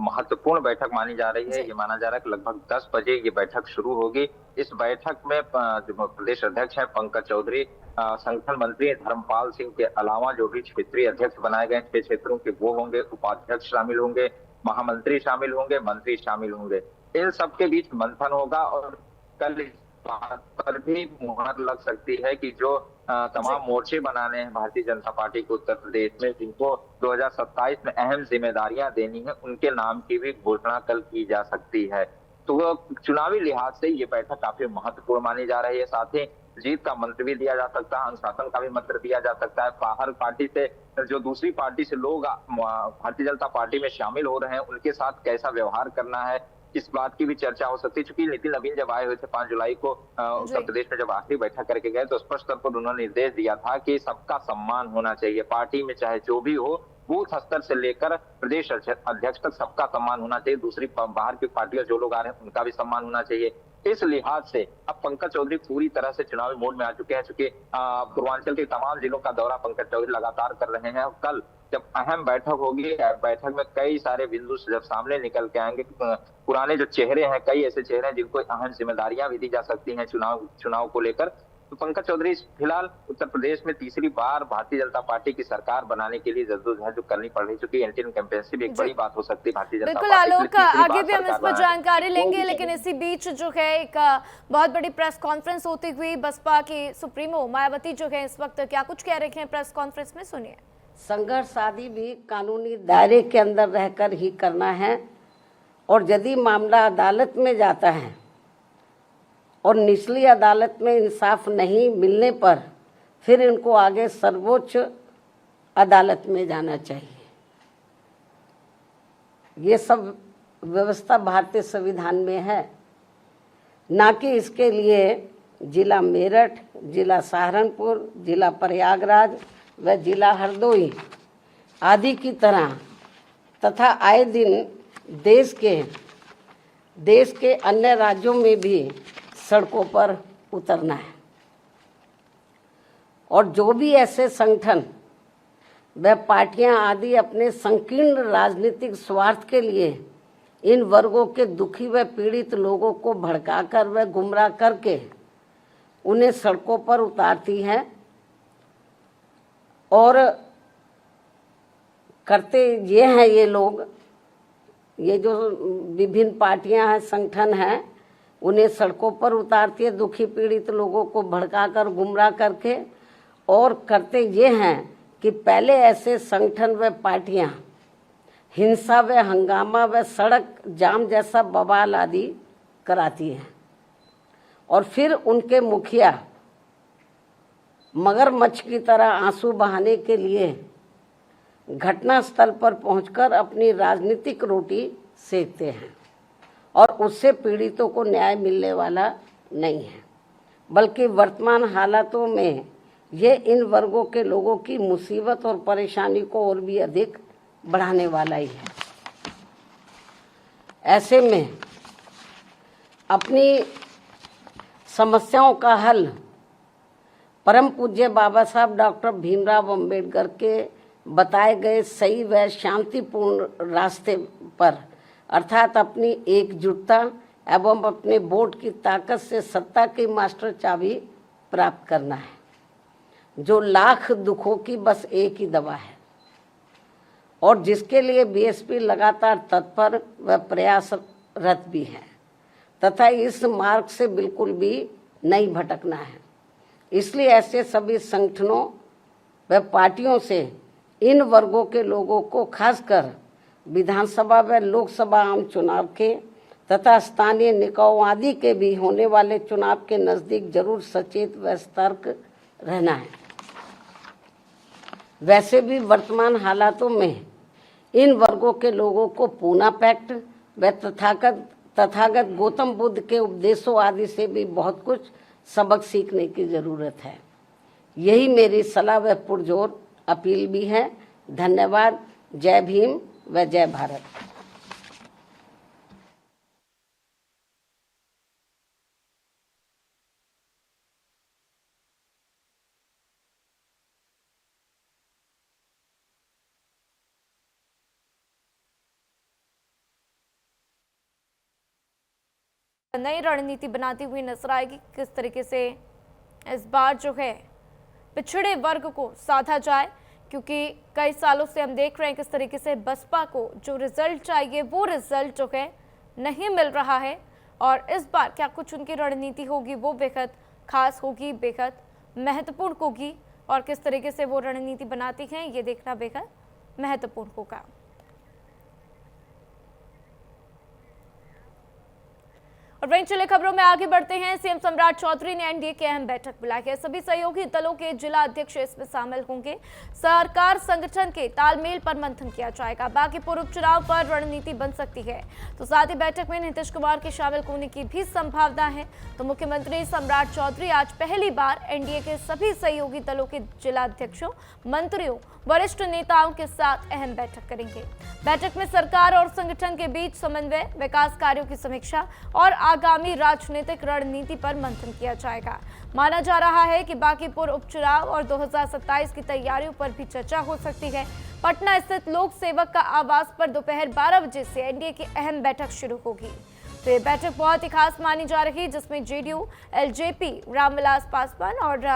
महत्वपूर्ण बैठक मानी जा रही है। ये माना जा रहा है कि लगभग 10 बजे ये बैठक शुरू होगी। इस बैठक में जो प्रदेश अध्यक्ष है पंकज चौधरी, संगठन मंत्री धर्मपाल सिंह के अलावा जो भी क्षेत्रीय अध्यक्ष बनाए गए 6 क्षेत्रों के वो होंगे, उपाध्यक्ष शामिल होंगे, महामंत्री शामिल होंगे, मंत्री शामिल होंगे। इन सबके बीच मंथन होगा और कल इस बात पर भी मुहर लग सकती है कि जो तमाम मोर्चे बनाने हैं भारतीय जनता पार्टी को उत्तर प्रदेश में, जिनको 2027 में अहम जिम्मेदारियां देनी है, उनके नाम की भी घोषणा कल की जा सकती है। तो चुनावी लिहाज से ये बैठक काफी महत्वपूर्ण मानी जा रही है। साथ ही जीत का मंत्र भी दिया जा सकता है, अनुशासन का भी मंत्र दिया जा सकता है। बाहर पार्टी से जो दूसरी पार्टी से लोग भारतीय जनता पार्टी में शामिल हो रहे हैं उनके साथ कैसा व्यवहार करना है, इस बात की भी चर्चा हो सकती है। चूंकि नितिन नवीन जब आए हुए थे 5 जुलाई को उत्तर प्रदेश में जब आखिरी बैठक करके गए तो स्पष्ट तौर पर उन्होंने निर्देश दिया था कि सबका सम्मान होना चाहिए, पार्टी में चाहे जो भी हो, बूथ स्तर से लेकर प्रदेश अध्यक्ष तक सबका सम्मान होना चाहिए। दूसरी बाहर की पार्टियां जो लोग आ रहे हैं उनका भी सम्मान होना चाहिए। इस लिहाज से अब पंकज चौधरी पूरी तरह से चुनावी मोड में आ चुके हैं। चूंकि पूर्वांचल के तमाम जिलों का दौरा पंकज चौधरी लगातार कर रहे हैं। कल जब अहम बैठक होगी, बैठक में कई सारे बिंदु जब सामने निकल के आएंगे, पुराने जो चेहरे हैं, कई ऐसे चेहरे हैं जिनको अहम जिम्मेदारियां भी दी जा सकती हैं चुनाव को लेकर। तो पंकज चौधरी फिलहाल उत्तर प्रदेश में तीसरी बार भारतीय जनता पार्टी की सरकार बनाने के लिए जद्दोजहद जो करनी पड़ रही, चूंकि एंटी इनकम्बेंसी भी एक बड़ी बात हो सकती है भारतीय जनता बिल्कुल पार्टी। आलोक, आगे भी हम इस पर जानकारी लेंगे, लेकिन इसी बीच जो है एक बहुत बड़ी प्रेस कॉन्फ्रेंस होती हुई बसपा की सुप्रीमो मायावती जो है इस वक्त क्या कुछ कह रहे हैं प्रेस कॉन्फ्रेंस में, सुनिए। संघर्ष आदि भी कानूनी दायरे के अंदर रहकर ही करना है और यदि मामला अदालत में जाता है और निचली अदालत में इंसाफ नहीं मिलने पर फिर इनको आगे सर्वोच्च अदालत में जाना चाहिए। ये सब व्यवस्था भारतीय संविधान में है, ना कि इसके लिए जिला मेरठ, जिला सहारनपुर, जिला प्रयागराज व जिला हरदोई आदि की तरह तथा आए दिन देश के अन्य राज्यों में भी सड़कों पर उतरना है। और जो भी ऐसे संगठन व पार्टियां आदि अपने संकीर्ण राजनीतिक स्वार्थ के लिए इन वर्गों के दुखी व पीड़ित लोगों को भड़काकर व गुमराह करके उन्हें सड़कों पर उतारती है और करते ये हैं ये लोग, ये जो विभिन्न पार्टियां हैं, संगठन हैं, उन्हें सड़कों पर उतारती है दुखी पीड़ित लोगों को भड़काकर गुमराह करके। और करते ये हैं कि पहले ऐसे संगठन व पार्टियां हिंसा व हंगामा व सड़क जाम जैसा बवाल आदि कराती हैं और फिर उनके मुखिया मगरमच्छ की तरह आंसू बहाने के लिए घटनास्थल पर पहुंचकर अपनी राजनीतिक रोटी सेकते हैं और उससे पीड़ितों को न्याय मिलने वाला नहीं है, बल्कि वर्तमान हालातों में ये इन वर्गों के लोगों की मुसीबत और परेशानी को और भी अधिक बढ़ाने वाला ही है। ऐसे में अपनी समस्याओं का हल परम पूज्य बाबा साहब डॉक्टर भीमराव अंबेडकर के बताए गए सही व शांतिपूर्ण रास्ते पर, अर्थात अपनी एकजुटता एवं अपने वोट की ताकत से सत्ता की मास्टर चाबी प्राप्त करना है, जो लाख दुखों की बस एक ही दवा है और जिसके लिए बीएसपी लगातार तत्पर व प्रयासरत भी है तथा इस मार्ग से बिल्कुल भी नहीं भटकना है। इसलिए ऐसे सभी संगठनों व पार्टियों से इन वर्गों के लोगों को खासकर विधानसभा व लोकसभा आम चुनाव के तथा स्थानीय निकायों आदि के भी होने वाले चुनाव के नजदीक जरूर सचेत व सतर्क रहना है। वैसे भी वर्तमान हालातों में इन वर्गों के लोगों को पूना पैक्ट व तथागत गौतम बुद्ध के उपदेशों आदि से भी बहुत कुछ सबक सीखने की जरूरत है। यही मेरी सलाह व पुरजोर अपील भी है। धन्यवाद। जय भीम व जय भारत। नई रणनीति बनाती हुई नजर आएगी। किस तरीके से इस बार जो है पिछड़े वर्ग को साधा जाए, क्योंकि कई सालों से हम देख रहे हैं किस तरीके से बसपा को जो रिजल्ट चाहिए वो रिजल्ट जो है नहीं मिल रहा है। और इस बार क्या कुछ उनकी रणनीति होगी वो बेहद खास होगी, बेहद महत्वपूर्ण होगी और किस तरीके से वो रणनीति बनाती हैं ये देखना बेहद महत्वपूर्ण होगा। और वहीं चले खबरों में आगे बढ़ते हैं। सीएम सम्राट चौधरी ने एनडीए की अहम बैठक बुलाई है। सभी सहयोगी दलों के जिला अध्यक्ष इसमें शामिल होंगे। सरकार संगठन के तालमेल पर मंथन किया जाएगा। बाकी पूर्व चुनाव पर रणनीति बन सकती है। तो साथ ही बैठक में नीतीश कुमार के शामिल होने की भी संभावना है। तो मुख्यमंत्री सम्राट चौधरी आज पहली बार एनडीए के सभी सहयोगी दलों के जिला अध्यक्षों, मंत्रियों, वरिष्ठ नेताओं के साथ अहम बैठक करेंगे। बैठक में सरकार और संगठन के बीच समन्वय, विकास कार्यों की समीक्षा और आगामी राजनीतिक रणनीति पर मंथन किया जाएगा। माना जा रहा है कि बांकीपुर उपचुनाव और 2027 की तैयारियों पर भी चर्चा हो सकती है। पटना स्थित लोक सेवक का आवास पर दोपहर 12 बजे से एनडीए की अहम बैठक शुरू होगी। तो ये बैठक बहुत ही खास मानी जा रही है, जिसमें जेडीयू, एलजेपी, रामविलास पासवान और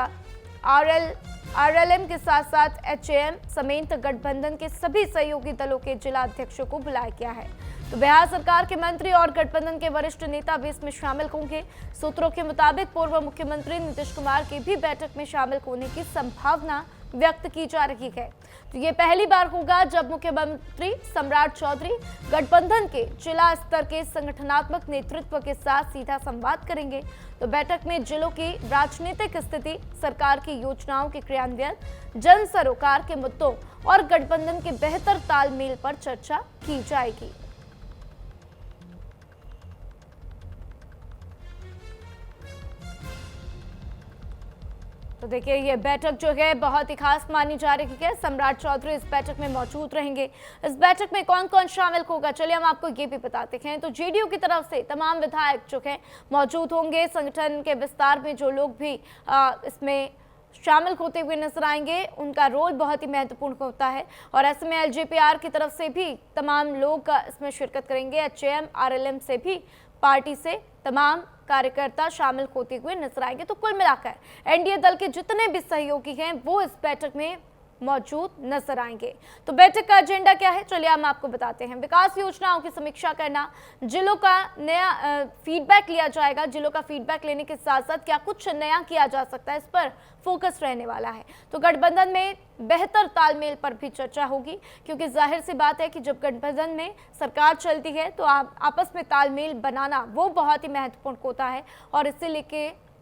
आरएलएम के साथ साथ एचएएम समेत गठबंधन के सभी सहयोगी दलों के जिला अध्यक्षों को बुलाया गया है। तो बिहार सरकार के मंत्री और गठबंधन के वरिष्ठ नेता भी इसमें शामिल होंगे। सूत्रों के मुताबिक पूर्व मुख्यमंत्री नीतीश कुमार के भी बैठक में शामिल होने की संभावना व्यक्त की जा रही है। तो ये पहली बार होगा जब मुख्यमंत्री सम्राट चौधरी गठबंधन के जिला स्तर के संगठनात्मक नेतृत्व के साथ सीधा संवाद करेंगे। तो बैठक में जिलों की राजनीतिक स्थिति, सरकार की योजनाओं के क्रियान्वयन, जन सरोकार के मुद्दों और गठबंधन के बेहतर तालमेल पर चर्चा की जाएगी। तो देखिए ये बैठक जो है बहुत ही खास मानी जा रही है। सम्राट चौधरी इस बैठक में मौजूद रहेंगे। इस बैठक में कौन कौन शामिल होगा, चलिए हम आपको ये भी बताते हैं। तो जेडीयू की तरफ से तमाम विधायक जो हैं मौजूद होंगे। संगठन के विस्तार में जो लोग भी इसमें शामिल होते हुए नजर आएंगे। उनका रोल बहुत ही महत्वपूर्ण होता है और ऐसे में एलजेपीआर की तरफ से भी तमाम लोग इसमें शिरकत करेंगे। एचएएम आरएलएम से भी पार्टी से तमाम कार्यकर्ता शामिल होते हुए नजर आएंगे। तो कुल मिलाकर एनडीए दल के जितने भी सहयोगी हैं वो इस बैठक में मौजूद नजर आएंगे। तो बैठक का एजेंडा क्या है, चलिए हम आपको बताते हैं। विकास योजनाओं की समीक्षा करना, जिलों का नया फीडबैक लिया जाएगा। जिलों का फीडबैक लेने के साथ साथ क्या कुछ नया किया जा सकता है, इस पर फोकस रहने वाला है। तो गठबंधन में बेहतर तालमेल पर भी चर्चा होगी, क्योंकि जाहिर सी बात है कि जब गठबंधन में सरकार चलती है तो आपस में तालमेल बनाना वो बहुत ही महत्वपूर्ण होता है और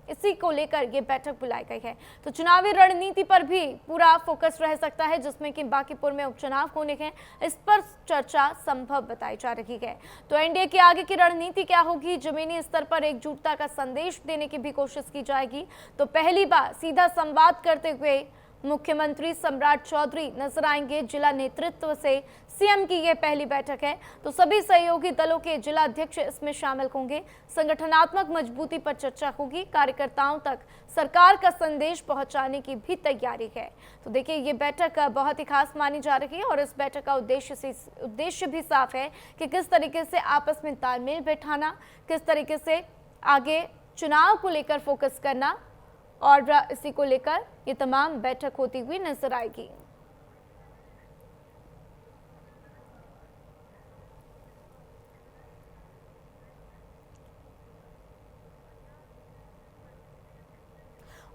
इसी को लेकर ये बैठक बुलाई गई है। तो चुनावी रणनीति पर भी पूरा फोकस रह सकता है, जिसमें कि बांकीपुर में उपचुनाव होने हैं, इस पर चर्चा संभव बताई जा रही है। तो एनडीए की आगे की रणनीति क्या होगी, जमीनी स्तर पर एकजुटता का संदेश देने की भी कोशिश की जाएगी। तो पहली बार सीधा संवाद करते हुए मुख्यमंत्री सम्राट चौधरी नजर आएंगे। जिला नेतृत्व से सीएम की यह पहली बैठक है, तो सभी सहयोगी दलों के जिला अध्यक्ष इसमें शामिल होंगे। संगठनात्मक मजबूती पर चर्चा होगी। कार्यकर्ताओं तक सरकार का संदेश पहुंचाने की भी तैयारी है। तो देखिए, ये बैठक बहुत ही खास मानी जा रही है और इस बैठक का उद्देश्य भी साफ है कि किस तरीके से आपस में तालमेल बैठाना, किस तरीके से आगे चुनाव को लेकर फोकस करना, और इसी को लेकर ये तमाम बैठक होती हुई नजर आएगी।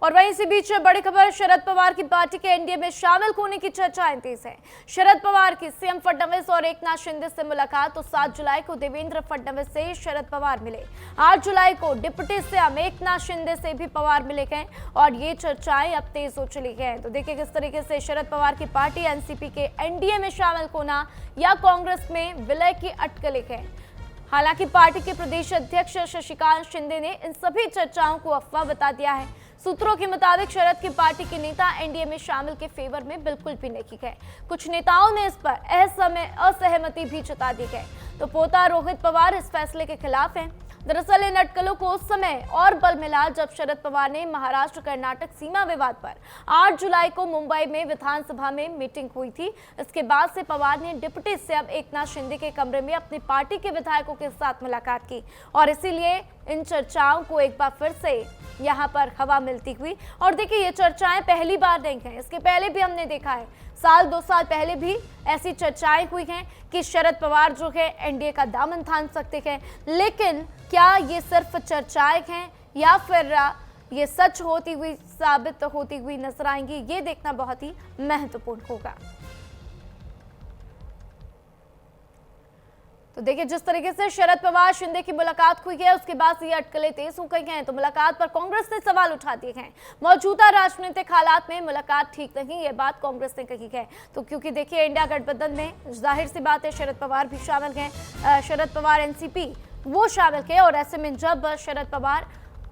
और वहीं इसी बीच बड़ी खबर, शरद पवार की पार्टी के एनडीए में शामिल होने की चर्चाएं तेज है। शरद पवार की सीएम फडणवीस और एकनाथ शिंदे से मुलाकात। तो 7 जुलाई को देवेंद्र फडणवीस से शरद पवार मिले। 8 जुलाई को डिप्टी सीएम एकनाथ शिंदे से भी पवार मिले गए और ये चर्चाएं अब तेज हो चली है। तो देखिए किस तरीके से शरद पवार की पार्टी एनसीपी के एनडीए में शामिल होना या कांग्रेस में विलय की अटकलें हैं। हालांकि पार्टी के प्रदेश अध्यक्ष शशिकांत शिंदे ने इन सभी चर्चाओं को अफवाह बता दिया है। सूत्रों के मुताबिक शरद की पार्टी के नेता एनडीए में शामिल के फेवर में बिल्कुल भी नहीं है। कुछ नेताओं ने इस पर असहमति भी जता दी है। तो पोता रोहित पवार इस फैसले के खिलाफ हैं। दरअसल इन अटकलों को उस समय और बल मिला जब शरद पवार ने महाराष्ट्र कर्नाटक सीमा विवाद पर 8 जुलाई को मुंबई में विधानसभा में मीटिंग हुई थी। इसके बाद से पवार ने डिप्टी सीएम एकनाथ शिंदे के कमरे में अपनी पार्टी के विधायकों के साथ मुलाकात की और इसीलिए इन चर्चाओं को एक बार फिर से यहाँ पर हवा मिलती हुई। और देखिए, ये चर्चाएं पहली बार नहीं है, इसके पहले भी हमने देखा है। 2 साल पहले भी ऐसी चर्चाएं हुई हैं कि शरद पवार जो है एनडीए का दामन थाम सकते हैं। लेकिन क्या ये सिर्फ चर्चाएं हैं या फिर ये सच साबित होती हुई नजर आएंगी, ये देखना बहुत ही महत्वपूर्ण होगा। तो देखिए, जिस तरीके से शरद पवार शिंदे की मुलाकात हुई है उसके बाद ये अटकलें तेज हो गई हैं। तो मुलाकात पर कांग्रेस ने सवाल उठा दिए हैं। मौजूदा राजनीतिक हालात में मुलाकात ठीक नहीं, ये बात कांग्रेस ने कही है। तो क्योंकि देखिए, इंडिया गठबंधन में जाहिर सी बात है शरद पवार भी शामिल हैं। शरद पवार एनसीपी वो शामिल है और ऐसे में जब शरद पवार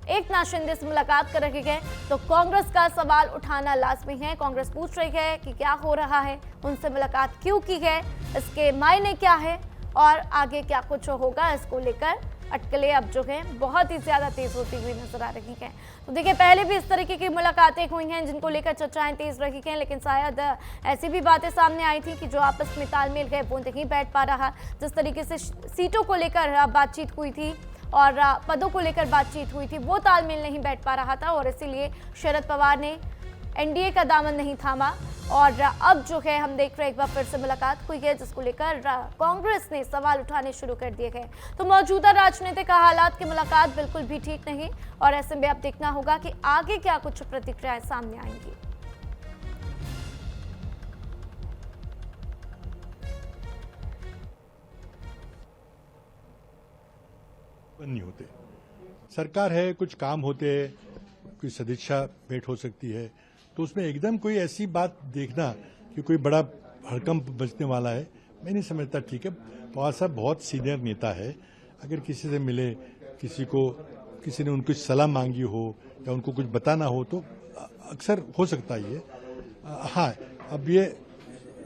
एकनाथ शिंदे से मुलाकात कर रहे हैं तो कांग्रेस का सवाल उठाना लाजमी है। कांग्रेस पूछ रही है कि क्या हो रहा है, उनसे मुलाकात क्यों की है, इसके मायने क्या है और आगे क्या कुछ होगा। इसको लेकर अटकलें अब जो हैं बहुत ही ज्यादा तेज होती हुई नजर आ रही हैं। तो देखिए, पहले भी इस तरीके की मुलाकातें हुई हैं जिनको लेकर चर्चाएं तेज रही हैं, लेकिन शायद ऐसी भी बातें सामने आई थी कि जो आपस में तालमेल है वो नहीं बैठ पा रहा। जिस तरीके से सीटों को लेकर बातचीत हुई थी और पदों को लेकर बातचीत हुई थी, वो तालमेल नहीं बैठ पा रहा था और इसीलिए शरद पवार ने एनडीए का दामन नहीं थामा। और अब जो है हम देख रहे हैं एक बार फिर से मुलाकात हुई है जिसको लेकर कांग्रेस ने सवाल उठाने शुरू कर दिए गए। तो मौजूदा राजनीतिक हालात की मुलाकात बिल्कुल भी ठीक नहीं और ऐसे में अब देखना होगा कि आगे क्या कुछ प्रतिक्रियाएं सामने आएंगी। नहीं होते, सरकार है, कुछ काम होते हैं, कोई सदिच्छा भेंट हो सकती है, तो उसमें एकदम कोई ऐसी बात देखना कि कोई बड़ा हड़कंप बचने वाला है, मैं नहीं समझता ठीक है। पवार साहब बहुत सीनियर नेता है, अगर किसी से मिले, किसी ने उनको सलाह मांगी हो या उनको कुछ बताना हो तो अक्सर हो सकता है ये। हाँ, अब ये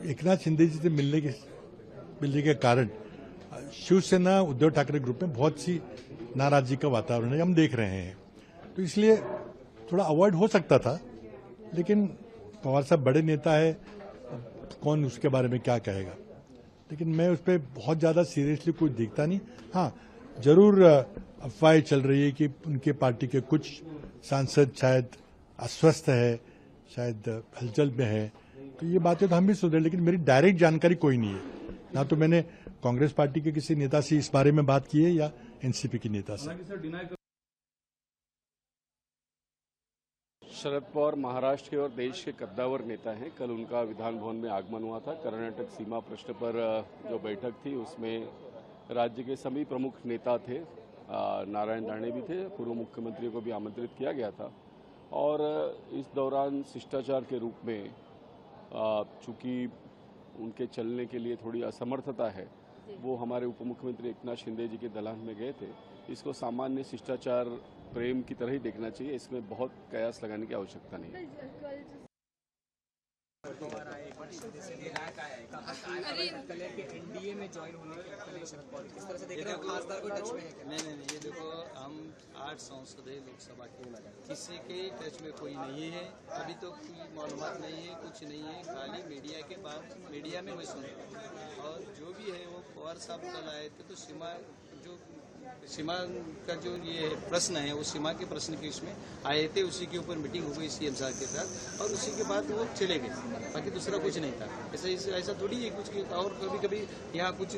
एकनाथ शिंदे जी से मिलने के कारण शिवसेना उद्धव ठाकरे ग्रुप में बहुत सी नाराजगी का वातावरण है, हम देख रहे हैं। तो इसलिए थोड़ा अवॉइड हो सकता था, लेकिन पवार साहब बड़े नेता है, कौन उसके बारे में क्या कहेगा, लेकिन मैं उस पर बहुत ज़्यादा सीरियसली कुछ देखता नहीं। हाँ, जरूर अफवाहें चल रही है कि उनके पार्टी के कुछ सांसद शायद अस्वस्थ है, शायद हलचल में है, तो ये बातें तो हम भी सुन रहे हैं, लेकिन मेरी डायरेक्ट जानकारी कोई नहीं है। ना तो मैंने कांग्रेस पार्टी के किसी नेता से इस बारे में बात की है या एनसीपी के नेता से। शरद पवार महाराष्ट्र के और देश के कद्दावर नेता हैं। कल उनका विधान भवन में आगमन हुआ था। कर्नाटक सीमा प्रश्न पर जो बैठक थी उसमें राज्य के सभी प्रमुख नेता थे, नारायण राणे भी थे, पूर्व मुख्यमंत्री को भी आमंत्रित किया गया था। और इस दौरान शिष्टाचार के रूप में चूंकि उनके चलने के लिए थोड़ी असमर्थता है, वो हमारे उप मुख्यमंत्री एकनाथ शिंदे जी के दलान में गए थे। इसको सामान्य शिष्टाचार प्रेम की तरह ही देखना चाहिए, इसमें बहुत कयास लगाने की आवश्यकता नहीं है। एनडीए में ज्वाइन होने के शरद पवार किस तरह से देख रहे हो? खासदार को टच में है? नहीं, ये देखो, हम 8 सांसद लोकसभा के लगा, किसी के टच में कोई नहीं है। अभी तो कोई मालूमात नहीं है, कुछ नहीं है, खाली मीडिया के बाद मीडिया में मैं सुन रहा हूँ। और जो भी है वो पवार साहब कल आए थे, तो सीमा का जो ये प्रश्न है, वो सीमा के प्रश्न के इसमें आए थे, उसी के ऊपर मीटिंग हो गई सीएम साहब के साथ, और उसी के बाद वो चले गए, बाकी दूसरा कुछ नहीं था। ऐसा थोड़ी है कुछ, और कभी कभी यहाँ कुछ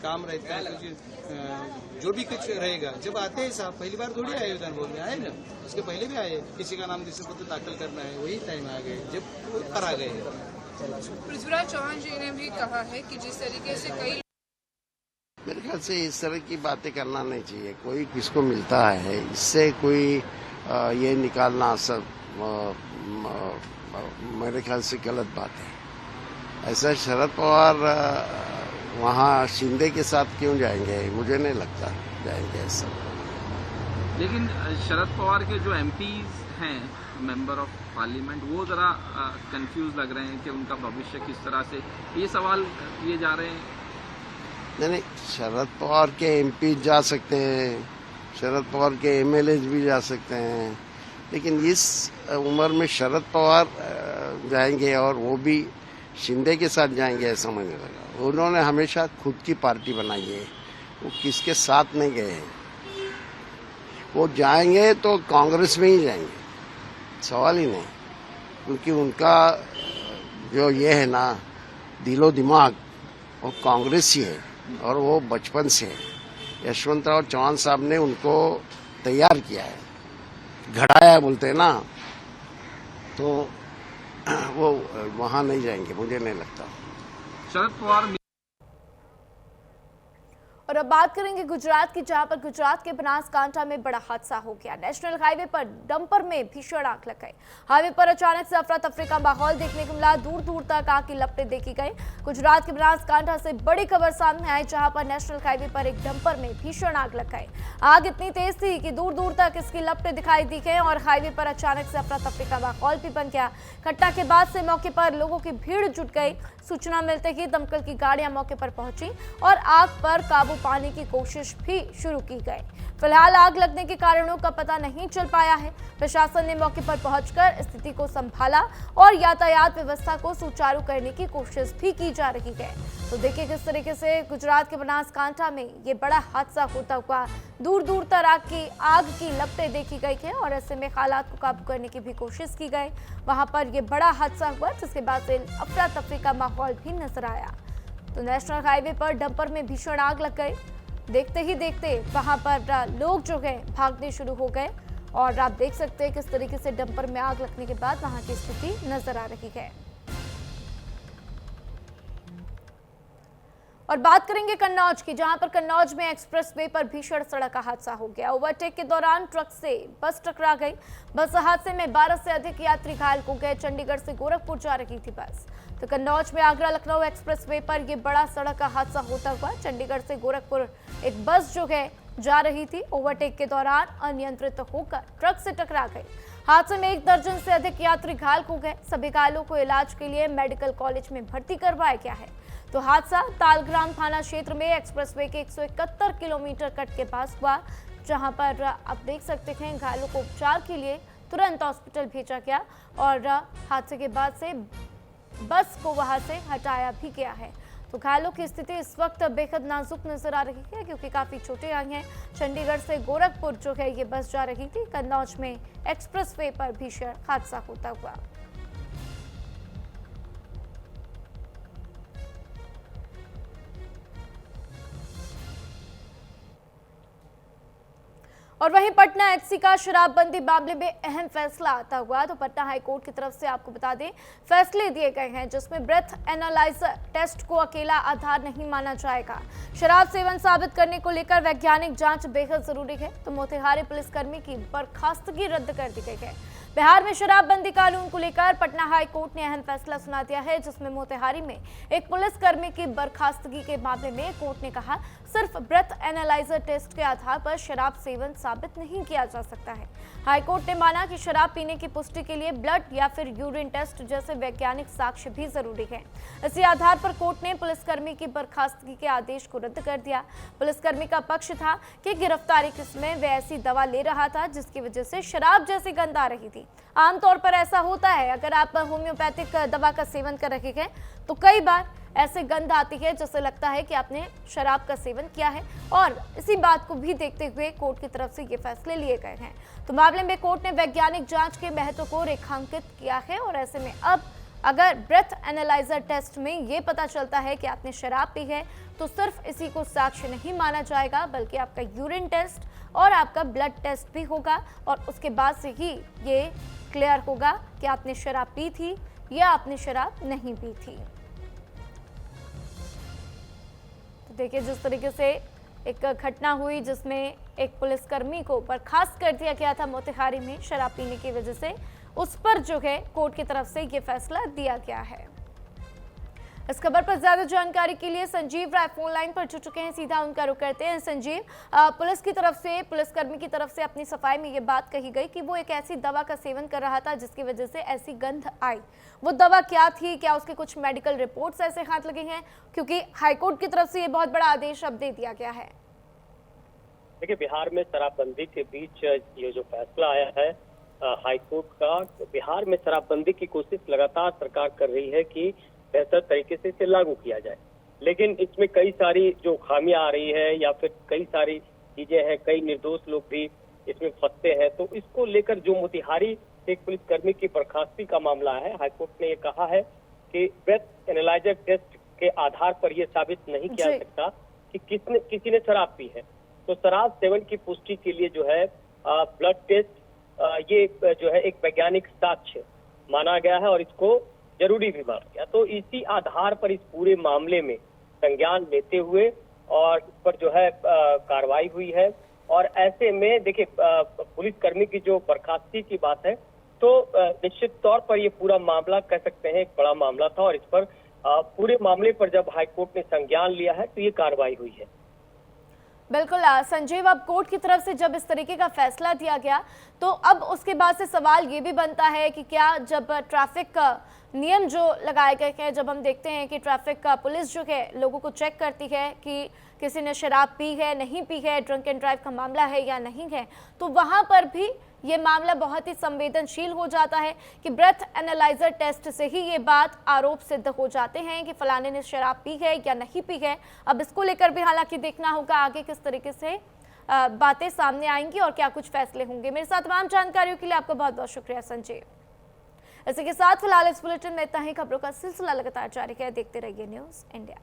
काम रहता है, कुछ जो भी कुछ रहेगा, जब आते हैं साहब, पहली बार थोड़ी आए विधान भवन में, आए ना, उसके पहले भी आए, किसी का नाम जिसको तो दाखिल करना है, वही टाइम आ गए जब वो पर आ गए। पृथ्वीराज चौहान जी ने भी कहा है कि जिस तरीके से कई, मेरे ख्याल से इस तरह की बातें करना नहीं चाहिए। कोई किसको मिलता है, इससे कोई ये निकालना सब मेरे ख्याल से गलत बात है। ऐसा शरद पवार वहाँ शिंदे के साथ क्यों जाएंगे? मुझे नहीं लगता जाएंगे ऐसा। लेकिन शरद पवार के जो एमपीज हैं, मेंबर ऑफ पार्लियामेंट, वो जरा कंफ्यूज लग रहे हैं कि उनका भविष्य किस तरह से, ये सवाल किए जा रहे हैं। नहीं, शरद पवार के एमपी जा सकते हैं, शरद पवार के एमएलए भी जा सकते हैं, लेकिन इस उम्र में शरद पवार जाएंगे और वो भी शिंदे के साथ जाएंगे ऐसा मुझे लगा। उन्होंने हमेशा खुद की पार्टी बनाई है, वो किसके साथ नहीं गए हैं। वो जाएंगे तो कांग्रेस में ही जाएंगे, सवाल ही नहीं, क्योंकि उनका जो ये है ना दिलो दिमाग, वो कांग्रेस ही है, और वो बचपन से यशवंतराव चौहान साहब ने उनको तैयार किया है, घड़ाया बोलते हैं ना, तो वो वहां नहीं जाएंगे, मुझे नहीं लगता। शरद पवार। और अब बात करेंगे गुजरात की, जहां पर गुजरात के बनासकांठा में बड़ा हादसा हो गया। नेशनल हाईवे पर डंपर में भीषण आग लग गई। हाईवे पर अचानक से अफरा तफरी का माहौल देखने को मिला, दूर दूर तक आग की लपटें देखी गई। गुजरात के बनासकांठा से बड़ी खबर सामने आई, जहां पर नेशनल हाईवे पर एक डंपर में भीषण आग लग गई। आग इतनी तेज थी कि दूर दूर तक इसकी लपटें दिखाई दी गई और हाईवे पर अचानक से अफरा तफरी का माहौल भी बन गया। घटना के बाद से मौके पर लोगों की भीड़ जुट गई। सूचना मिलते ही दमकल की गाड़ियां मौके पर पहुंची और आग पर काबू पाने की कोशिश भी शुरू की गई। फिलहाल आग लगने के कारणों का पता नहीं चल पाया है। प्रशासन ने मौके पर पहुंचकर स्थिति को संभाला और यातायात व्यवस्था को सुचारू करने की कोशिश भी की जा रही है। तो देखिए किस तरीके से गुजरात के बनासकांठा में ये बड़ा हादसा होता हुआ दूर दूर तक आग की लपटें देखी गई है और ऐसे में हालात को काबू करने की भी कोशिश की गई। वहां पर ये बड़ा हादसा हुआ, जिसके बाद से अफरा तफरी का माहौल भी नजर आया। तो नेशनल हाईवे पर डंपर में भीषण आग लग गई। देखते ही देखते वहां पर लोग जो है भागने शुरू हो गए और आप देख सकते हैं किस तरीके से डंपर में आग लगने के बाद वहां की स्थिति नजर आ रही है। और बात करेंगे कन्नौज की, जहां पर कन्नौज में एक्सप्रेसवे पर भीषण सड़क हादसा हो गया। ओवरटेक के दौरान ट्रक से बस टकरा गई। बस हादसे में 12 से अधिक यात्री घायल हो गए। चंडीगढ़ से गोरखपुर जा रही थी बस। तो कन्नौज में आगरा लखनऊ एक्सप्रेसवे पर यह बड़ा सड़क हादसा होता हुआ चंडीगढ़ से गोरखपुर एक बस जो है जा रही थी, ओवरटेक के दौरान अनियंत्रित होकर ट्रक से टकरा गई। हादसे में 1 दर्जन से अधिक यात्री घायल हो गए। सभी घायलों को इलाज के लिए मेडिकल कॉलेज में भर्ती करवाया गया है। तो हादसा तालग्राम थाना क्षेत्र में एक्सप्रेसवे के 171 किलोमीटर कट के पास हुआ, जहां पर आप देख सकते हैं घायलों को उपचार के लिए तुरंत हॉस्पिटल भेजा गया और हादसे के बाद से बस को वहां से हटाया भी गया है। तो घायलों की स्थिति इस वक्त बेहद नाजुक नजर आ रही है क्योंकि काफी चोटें आई हैं। चंडीगढ़ से गोरखपुर जो है ये बस जा रही थी, कन्नौज में एक्सप्रेसवे पर भीषण हादसा होता हुआ। और वहीं पटना एचसी का शराबबंदी मामले में अहम फैसला आता हुआ। तो पटना हाईकोर्ट की तरफ से आपको बता दें फैसले दिए गए हैं जिसमें ब्रेथ एनालाइजर टेस्ट को अकेला आधार नहीं माना जाएगा। शराब सेवन साबित करने को लेकर वैज्ञानिक जांच बेहद जरूरी है। तो मोतिहारी पुलिसकर्मी की बर्खास्तगी रद्द कर दी गई है। बिहार में शराबबंदी कानून को लेकर पटना हाई कोर्ट ने अहम फैसला सुना दिया है जिसमें मोतिहारी में एक पुलिसकर्मी की बर्खास्तगी के मामले में कोर्ट ने कहा सिर्फ ब्रेथ एनालाइजर टेस्ट के आधार पर शराब सेवन साबित नहीं किया जा सकता है। हाईकोर्ट ने माना कि शराब पीने की पुष्टि के लिए ब्लड या फिर यूरिन टेस्ट जैसे वैज्ञानिक साक्ष्य भी जरूरी है। इसी आधार पर कोर्ट ने पुलिसकर्मी की बर्खास्तगी के आदेश को रद्द कर दिया। पुलिसकर्मी का पक्ष था कि गिरफ्तारी के समय वह ऐसी दवा ले रहा था जिसकी वजह से शराब जैसी गंध आ रही थी। आमतौर पर ऐसा होता है, अगर आप होम्योपैथिक दवा का सेवन कर रहे हैं तो कई बार ऐसे गंध आती है जैसे लगता है कि आपने शराब का सेवन किया है। और इसी बात को भी देखते हुए कोर्ट की तरफ से ये फैसले लिए गए हैं। तो मामले में कोर्ट ने वैज्ञानिक जांच के महत्व को रेखांकित किया है और ऐसे में अब अगर ब्रेथ एनालाइजर टेस्ट में ये पता चलता है कि आपने शराब पी है तो सिर्फ इसी को साक्ष्य नहीं माना जाएगा बल्कि आपका यूरिन टेस्ट और आपका ब्लड टेस्ट भी होगा और उसके बाद से ही ये क्लियर होगा कि आपने शराब पी थी या आपने शराब नहीं पी थी। तो देखिए जिस तरीके से एक घटना हुई जिसमें एक पुलिसकर्मी को बर्खास्त कर दिया गया था मोतिहारी में शराब पीने की वजह से, उस पर जो है कोर्ट की तरफ से ये फैसला दिया गया है। इस खबर पर ज्यादा जानकारी के लिए संजीव राय फोन लाइन पर जुड़ चुके हैं, सीधा उनका रुख करते हैं। संजीव, पुलिस की तरफ से, पुलिसकर्मी की तरफ से अपनी सफाई में ये बात कही गई कि वो एक ऐसी दवा का सेवन कर रहा था जिसकी वजह से ऐसी गंध आई। वो दवा क्या थी, क्या उसके कुछ मेडिकल रिपोर्ट्स ऐसे हाथ लगे हैं, क्योंकि हाईकोर्ट की तरफ से ये बहुत बड़ा आदेश अब दे दिया गया है? देखिए, बिहार में शराबबंदी के बीच ये जो फैसला आया है हाईकोर्ट का, बिहार में शराबबंदी की कोशिश लगातार सरकार कर रही है कि बेहतर तरीके से इसे लागू किया जाए, लेकिन इसमें कई सारी जो खामियां आ रही है या फिर कई सारी चीजें हैं, कई निर्दोष लोग भी इसमें फंसते हैं। तो इसको लेकर जो मोतिहारी एक पुलिसकर्मी की बर्खास्तगी का मामला है, हाईकोर्ट ने ये कहा है कि ब्रेथ एनालाइजर टेस्ट के आधार पर यह साबित नहीं किया जा सकता कि किसी ने शराब पी है। तो शराब सेवन की पुष्टि के लिए जो है ब्लड टेस्ट ये जो है एक वैज्ञानिक साक्ष्य माना गया है और इसको जरूरी भी माना गया। तो इसी आधार पर इस पूरे मामले में संज्ञान लेते हुए और इस पर जो है कार्रवाई हुई है। और ऐसे में देखिए पुलिसकर्मी की जो बर्खास्तगी की बात है तो निश्चित तौर पर ये पूरा मामला कह सकते हैं एक बड़ा मामला था और इस पर पूरे मामले पर जब हाईकोर्ट ने संज्ञान लिया है तो ये कार्रवाई हुई है। बिल्कुल संजीव, अब कोर्ट की तरफ से जब इस तरीके का फैसला दिया गया तो अब उसके बाद से सवाल ये भी बनता है कि क्या जब ट्रैफिक का नियम जो लगाए गए हैं, जब हम देखते हैं कि ट्रैफिक का पुलिस जो है लोगों को चेक करती है कि किसी ने शराब पी है नहीं पी है, ड्रंक एंड ड्राइव का मामला है या नहीं है, तो वहां पर भी ये मामला बहुत ही संवेदनशील हो जाता है कि ब्रेथ एनालाइजर टेस्ट से ही ये बात आरोप सिद्ध हो जाते हैं कि फलाने ने शराब पी है या नहीं पी है। अब इसको लेकर भी हालांकि देखना होगा आगे किस तरीके से बातें सामने आएंगी और क्या कुछ फैसले होंगे। मेरे साथ तमाम जानकारियों के लिए आपका बहुत बहुत शुक्रिया संजीव। इसी के साथ फिलहाल इस बुलेटिन में इतना ही। खबरों का सिलसिला लगातार जारी है, देखते रहिए न्यूज़ इंडिया।